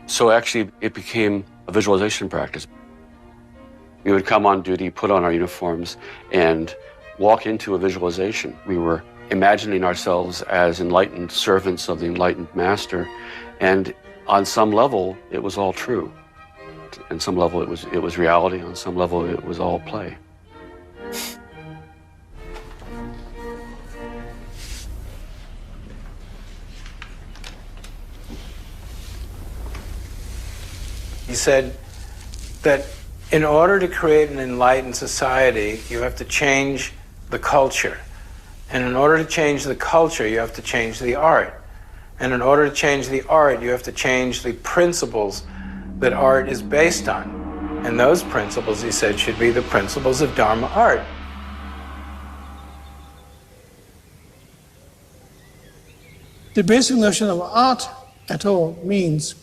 So actually, it became a visualization practice. We would come on duty, put on our uniforms, and walk into a visualization. We were imagining ourselves as enlightened servants of the enlightened master, and on some level, it was all true. On some level, it was reality. On some level, it was all play. He said that in order to create an enlightened society, you have to change the culture. And in order to change the culture, you have to change the art. And in order to change the art, you have to change the principles that art is based on. And those principles, he said, should be the principles of Dharma art. The basic notion of art at all means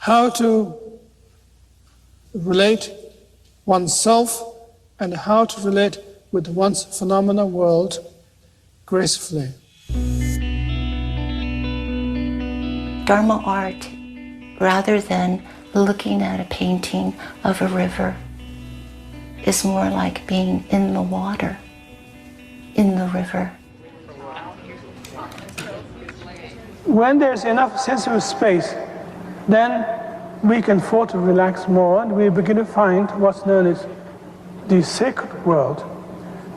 how to relate oneself and how to relate with one's phenomena world gracefully. Dharma art, rather than looking at a painting of a river, is more like being in the water, in the river. When there's enough sensory space, then we can afford to relax more and we begin to find what's known as the sacred world,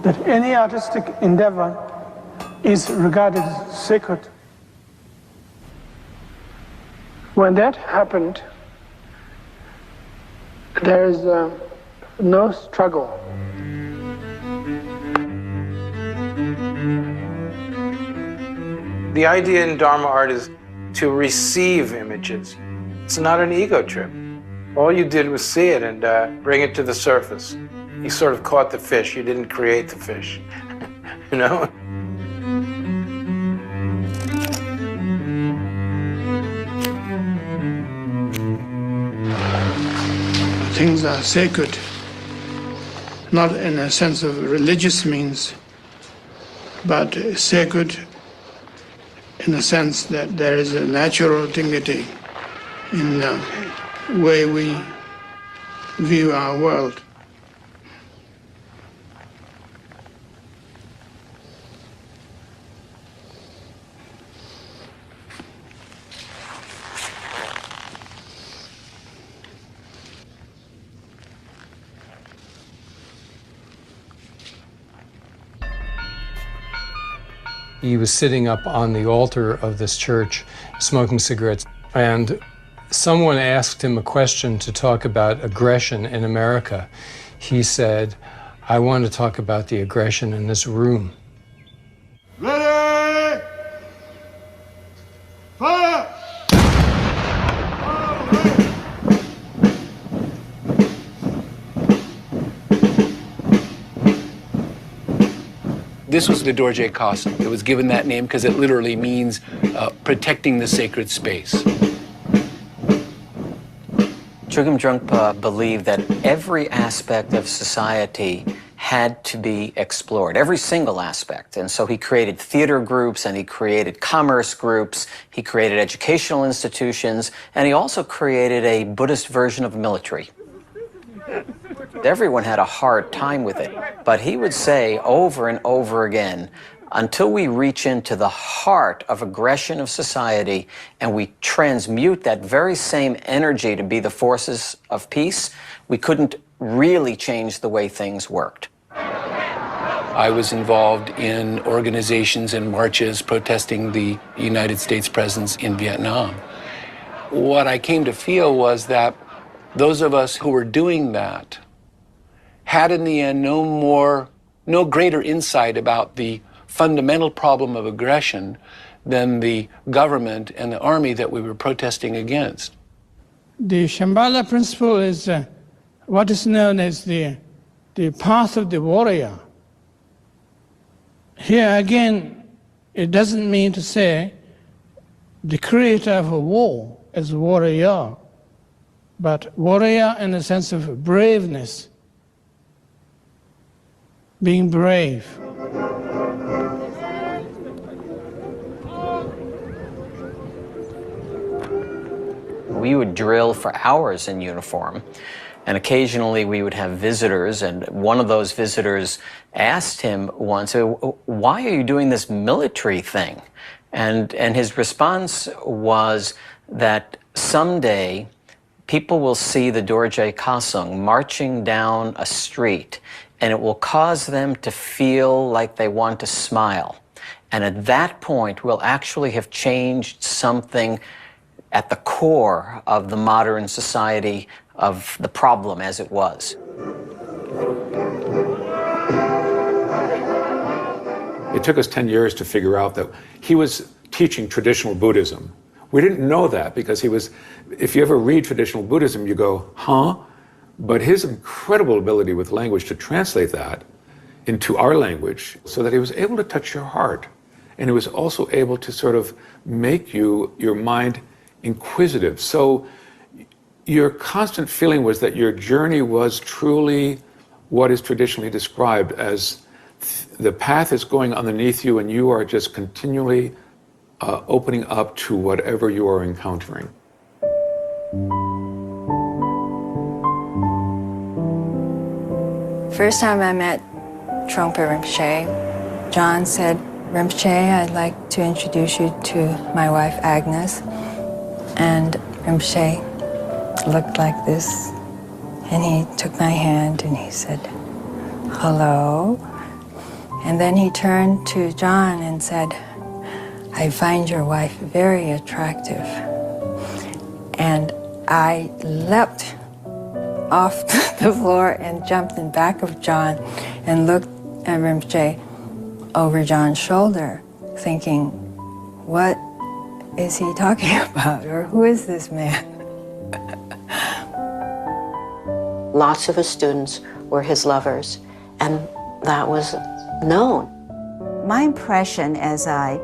that any artistic endeavor is regarded as sacred. When that happened, there is no struggle. The idea in Dharma art is to receive images. It's not an ego trip. All you did was see it and bring it to the surface. You sort of caught the fish, you didn't create the fish, you know? Things are sacred, not in a sense of religious means, but sacred in the sense that there is a natural dignity in the way we view our world. He was sitting up on the altar of this church, smoking cigarettes, and someone asked him a question to talk about aggression in America. He said, "I want to talk about the aggression in this room." Ready! Fire! This was the Dorje Khasa. It was given that name because it literally means protecting the sacred space. Chogyam Trungpa believed that every aspect of society had to be explored, every single aspect. And so he created theater groups and he created commerce groups, he created educational institutions, and he also created a Buddhist version of military. Everyone had a hard time with it, but he would say over and over again, until we reach into the heart of aggression of society and we transmute that very same energy to be the forces of peace, we couldn't really change the way things worked. I was involved in organizations and marches protesting the United States presence in Vietnam. What I came to feel was that those of us who were doing that had in the end no greater insight about the fundamental problem of aggression than the government and the army that we were protesting against. The Shambhala principle is what is known as the path of the warrior. Here again, it doesn't mean to say the creator of a war as warrior, but warrior in the sense of braveness, being brave. We would drill for hours in uniform, and occasionally we would have visitors, and one of those visitors asked him once, "Why are you doing this military thing?" And his response was that someday people will see the Dorje Kasung marching down a street, and it will cause them to feel like they want to smile. And at that point, we'll actually have changed something at the core of the modern society, of the problem as it was. It took us 10 years to figure out that he was teaching traditional Buddhism. We didn't know that because he was, if you ever read traditional Buddhism, you go, huh? But his incredible ability with language to translate that into our language so that he was able to touch your heart. And he was also able to sort of make your mind inquisitive. So your constant feeling was that your journey was truly what is traditionally described as the path is going underneath you and you are just continually opening up to whatever you are encountering. First time I met Trungpa Rinpoche, John said, "Rinpoche, I'd like to introduce you to my wife Agnes." And Rinpoche looked like this, and he took my hand and he said, "Hello." And then he turned to John and said, "I find your wife very attractive." And I leapt off the floor and jumped in back of John and looked at Rinpoche over John's shoulder, thinking, what is he talking about? Or who is this man? Lots of his students were his lovers, and that was known. My impression as I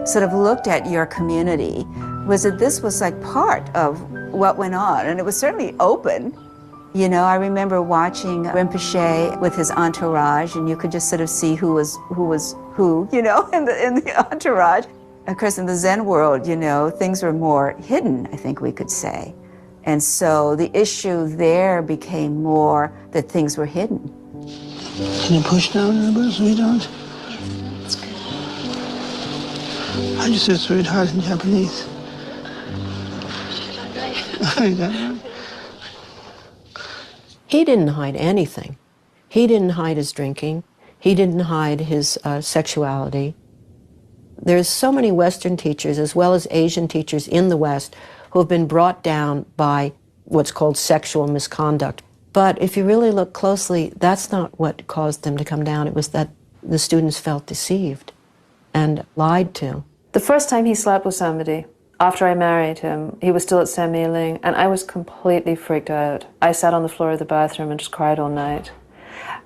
sort of looked at your community was that this was like part of what went on, and it was certainly open. You know, I remember watching Rinpoche with his entourage, and you could just sort of see who was who, you know, in the entourage. Of course, in the Zen world, you know, things were more hidden, I think we could say. And so the issue there became more that things were hidden. Can you push down a little bit, sweetheart? That's good. How do you say sweetheart in Japanese? He didn't hide anything. He didn't hide his drinking. He didn't hide his sexuality. There's so many Western teachers, as well as Asian teachers in the West, who have been brought down by what's called sexual misconduct. But if you really look closely, that's not what caused them to come down. It was that the students felt deceived and lied to. The first time he slept with somebody, after I married him, he was still at Saint Mei-ling, and I was completely freaked out. I sat on the floor of the bathroom and just cried all night.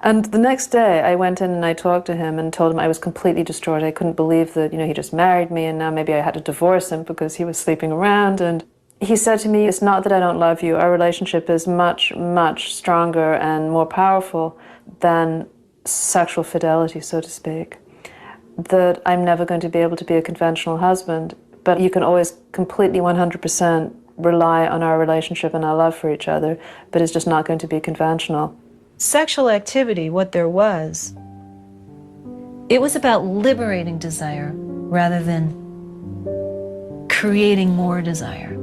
And the next day, I went in and I talked to him and told him I was completely destroyed. I couldn't believe that, you know, he just married me and now maybe I had to divorce him because he was sleeping around. And he said to me, "It's not that I don't love you. Our relationship is much, much stronger and more powerful than sexual fidelity, so to speak. That I'm never going to be able to be a conventional husband, but you can always completely 100% rely on our relationship and our love for each other, but it's just not going to be conventional." Sexual activity, what there was, It was about liberating desire rather than creating more desire.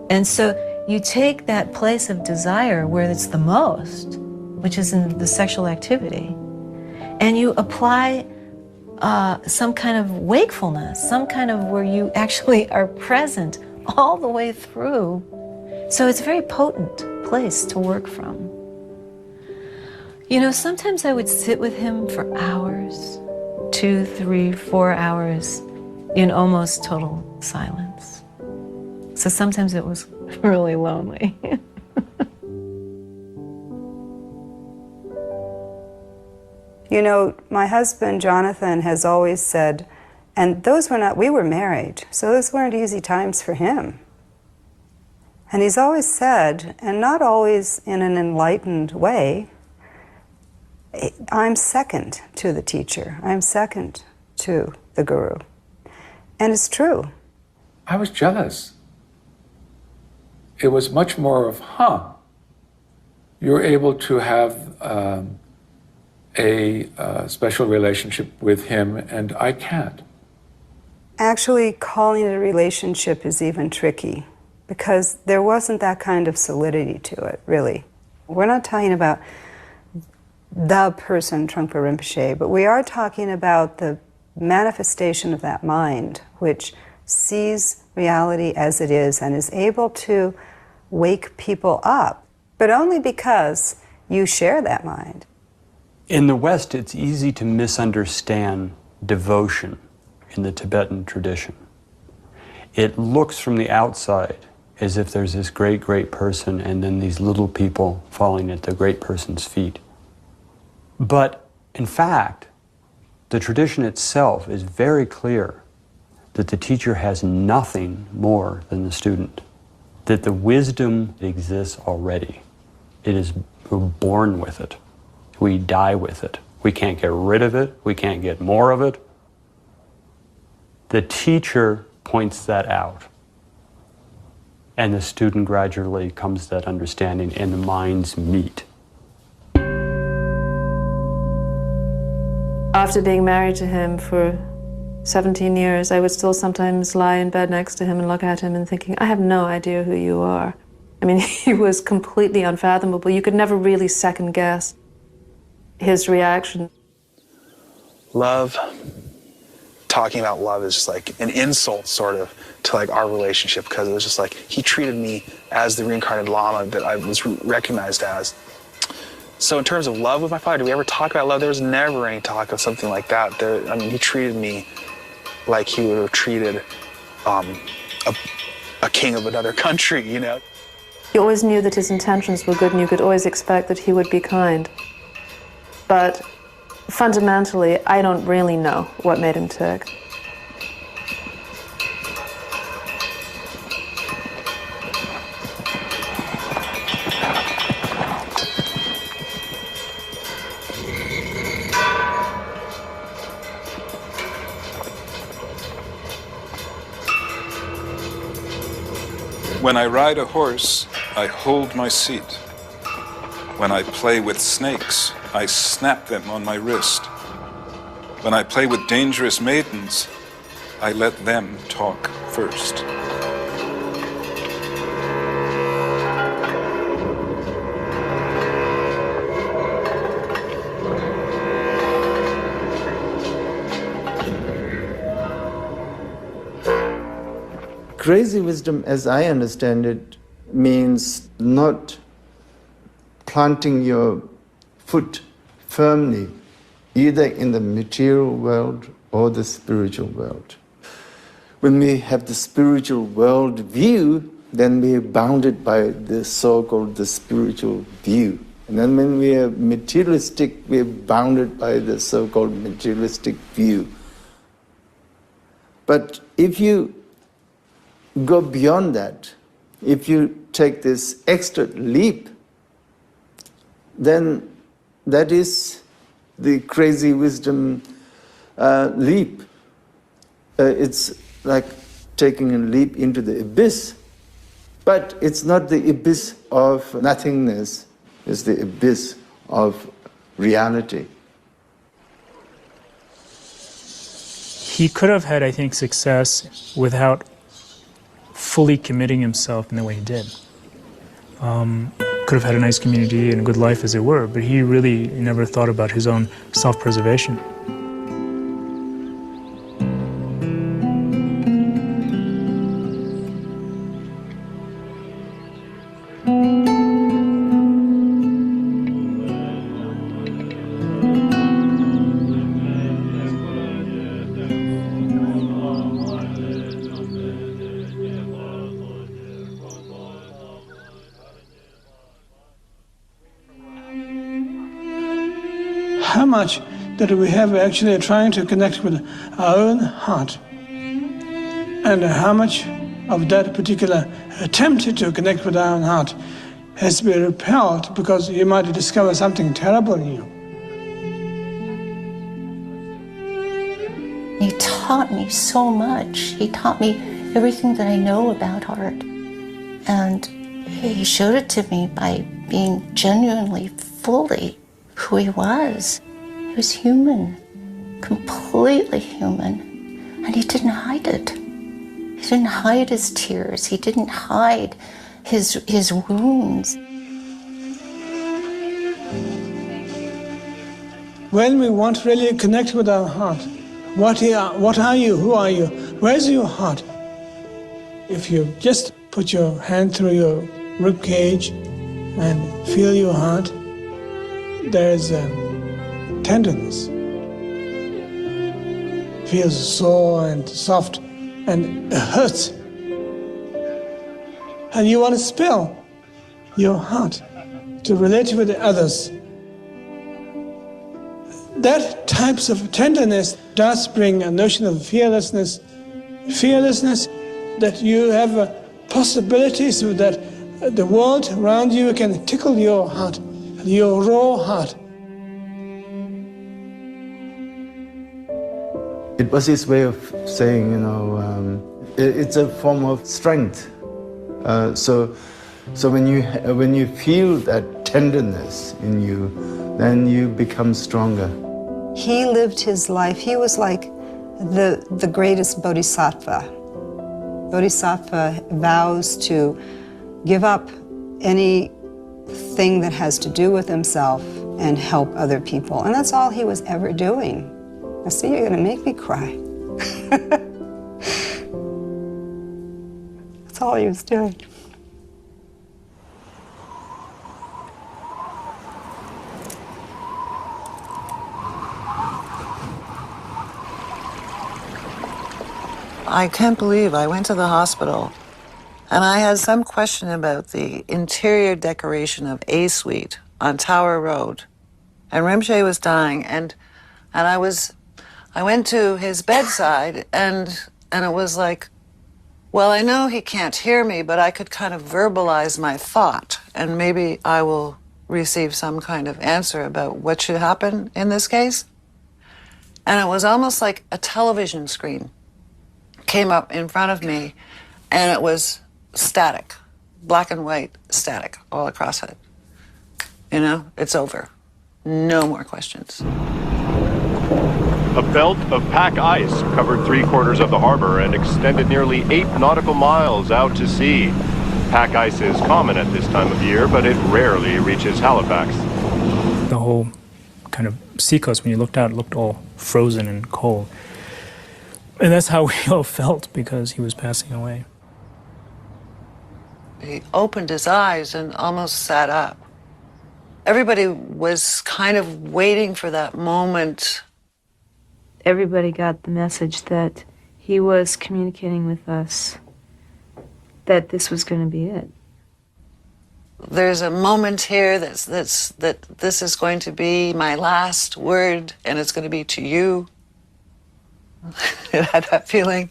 And so you take that place of desire where it's the most, which is in the sexual activity, and you apply some kind of wakefulness, some kind of where you actually are present all the way through. So it's a very potent place to work from. You know, sometimes I would sit with him for hours, 2, 3, 4 hours in almost total silence. So sometimes it was really lonely. You know, my husband, Jonathan, has always said, and we were married, so those weren't easy times for him. And he's always said, and not always in an enlightened way, I'm second to the teacher. I'm second to the guru. And it's true. I was jealous. It was much more of, you're able to have a special relationship with him and I can't. Actually, calling it a relationship is even tricky because there wasn't that kind of solidity to it, really. We're not talking about the person, Trungpa Rinpoche, but we are talking about the manifestation of that mind, which sees reality as it is and is able to wake people up, but only because you share that mind. In the West, it's easy to misunderstand devotion in the Tibetan tradition. It looks from the outside as if there's this great, great person and then these little people falling at the great person's feet. But in fact, the tradition itself is very clear that the teacher has nothing more than the student, that the wisdom exists already. We're born with it. We die with it. We can't get rid of it. We can't get more of it. The teacher points that out. And the student gradually comes to that understanding and the minds meet. After being married to him for 17 years, I would still sometimes lie in bed next to him and look at him and thinking, I have no idea who you are. I mean, he was completely unfathomable. You could never really second guess his reaction. Love, talking about love is just like an insult sort of to like our relationship because it was just like he treated me as the reincarnated Lama that I was recognized as. So in terms of love with my father, did we ever talk about love? There was never any talk of something like that. He treated me like he would have treated a king of another country, you know? You always knew that his intentions were good and you could always expect that he would be kind. But fundamentally, I don't really know what made him tick. When I ride a horse, I hold my seat. When I play with snakes, I snap them on my wrist. When I play with dangerous maidens, I let them talk first. Crazy wisdom, as I understand it, means not planting your foot firmly either in the material world or the spiritual world. When we have the spiritual world view, then we are bounded by the so-called the spiritual view. And then when we are materialistic, we are bounded by the so-called materialistic view. But if you go beyond that, if you take this extra leap, then that is the crazy wisdom leap. It's like taking a leap into the abyss, but it's not the abyss of nothingness, it's the abyss of reality. he could have had, I think, success without fully committing himself in the way he did. Could have had a nice community and a good life, as it were, but he really never thought about his own self-preservation. How much that we have actually trying to connect with our own heart, and how much of that particular attempt to connect with our own heart has to be repelled because you might discover something terrible in you. He taught me so much. He taught me everything that I know about art. And he showed it to me by being genuinely, fully who he was. He was human, completely human. And he didn't hide it. He didn't hide his tears. He didn't hide his wounds. When we want to really connect with our heart, what are you? Who are you? Where's your heart? If you just put your hand through your rib cage and feel your heart, there is a tenderness. It feels sore and soft and it hurts. And you want to spill your heart to relate with others. That types of tenderness does bring a notion of fearlessness. Fearlessness that you have possibilities so that the world around you can tickle your heart, your raw heart. It was his way of saying, it's a form of strength. So when you feel that tenderness in you, then you become stronger. He lived his life. He was like the greatest bodhisattva. Bodhisattva vows to give up anything that has to do with himself and help other people. And that's all he was ever doing. I see you're gonna make me cry. That's all he was doing. I can't believe I went to the hospital and I had some question about the interior decoration of A Suite on Tower Road. And Rinpoche was dying and I went to his bedside and it was like, well, I know he can't hear me, but I could kind of verbalize my thought and maybe I will receive some kind of answer about what should happen in this case. And it was almost like a television screen came up in front of me and it was static, black and white static all across it. You know, it's over. No more questions. A belt of pack ice covered 3/4 of the harbor and extended nearly 8 nautical miles out to sea. Pack ice is common at this time of year, but it rarely reaches Halifax. The whole kind of seacoast, when you looked out, it looked all frozen and cold. And that's how we all felt because he was passing away. He opened his eyes and almost sat up. Everybody was kind of waiting for that moment. Everybody got the message that he was communicating with us, that this was going to be it. There's a moment here that this is going to be my last word and it's going to be to you. It had that feeling,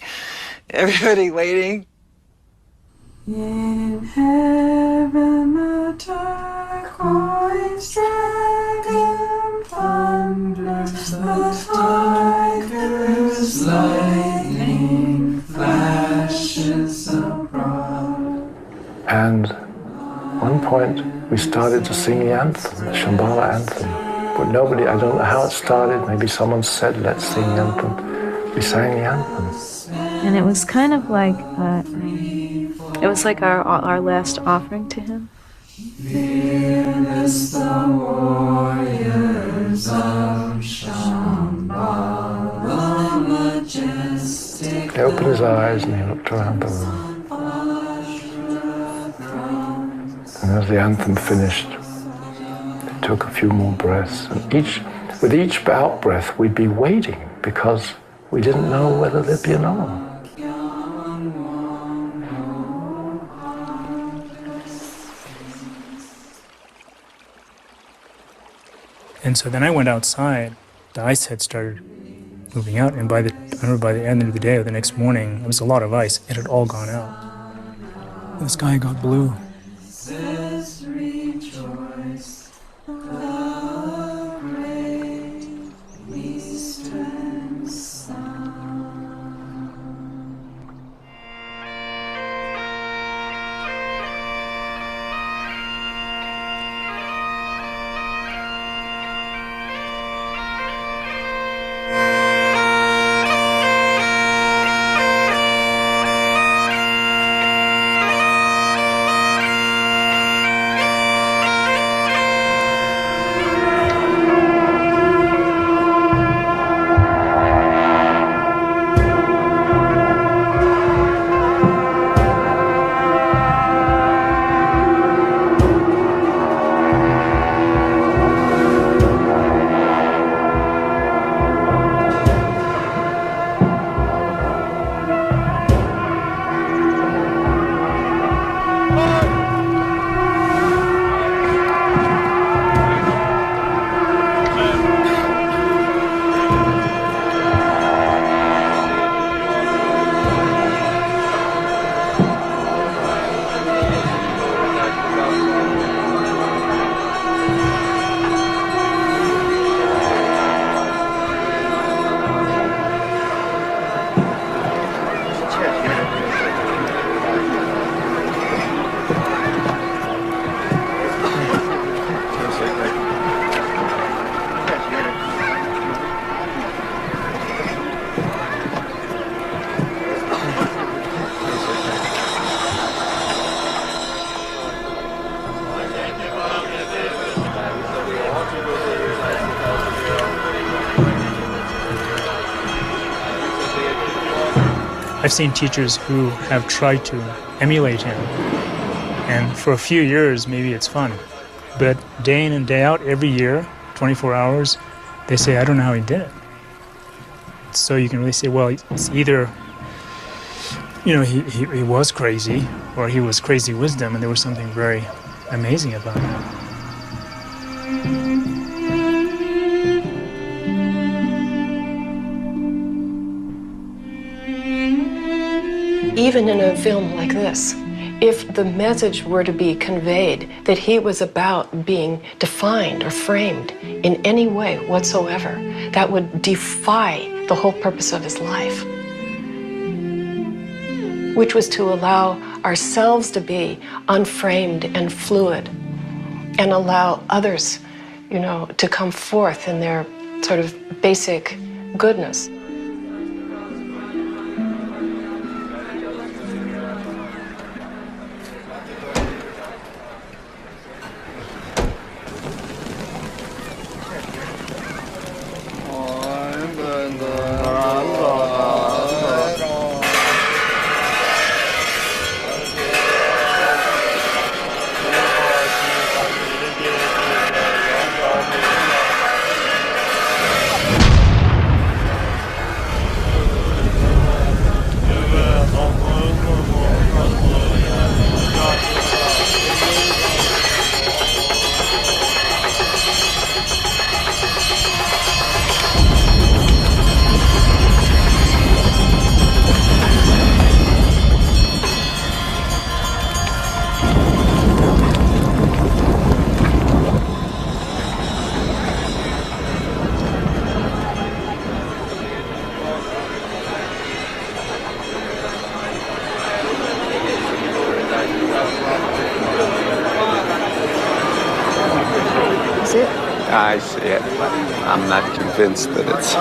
everybody waiting. In heaven the turquoise dragon thunders, the tiger's lightning flashes abroad. And at one point we started to sing the anthem, the Shambhala anthem. But nobody, I don't know how it started, maybe someone said, let's sing the anthem. we sang the anthem. And it was kind of like, our last offering to him. Fearless the warriors of Shamba, the majestic. He opened his eyes and he looked around the room. And as the anthem finished, he took a few more breaths. And with each out breath, we'd be waiting because we didn't know whether there'd be another one. And so then I went outside. The ice had started moving out, and I remember by the end of the day or the next morning, there was a lot of ice. It had all gone out. The sky got blue. Rejoice, the great eastern sun. I've seen teachers who have tried to emulate him, and for a few years maybe it's fun, but day in and day out, every year, 24 hours, they say, I don't know how he did it. So you can really say, well, it's either, he was crazy, or he was crazy wisdom, and there was something very amazing about him. Even in a film like this, if the message were to be conveyed that he was about being defined or framed in any way whatsoever, that would defy the whole purpose of his life, which was to allow ourselves to be unframed and fluid and allow others, to come forth in their sort of basic goodness. I see it. I'm not convinced that it's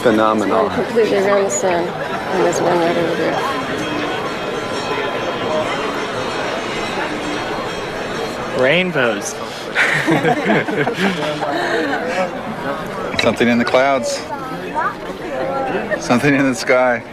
phenomenal. Completely around the sun, and there's one right over there. Rainbows. Something in the clouds. Something in the sky.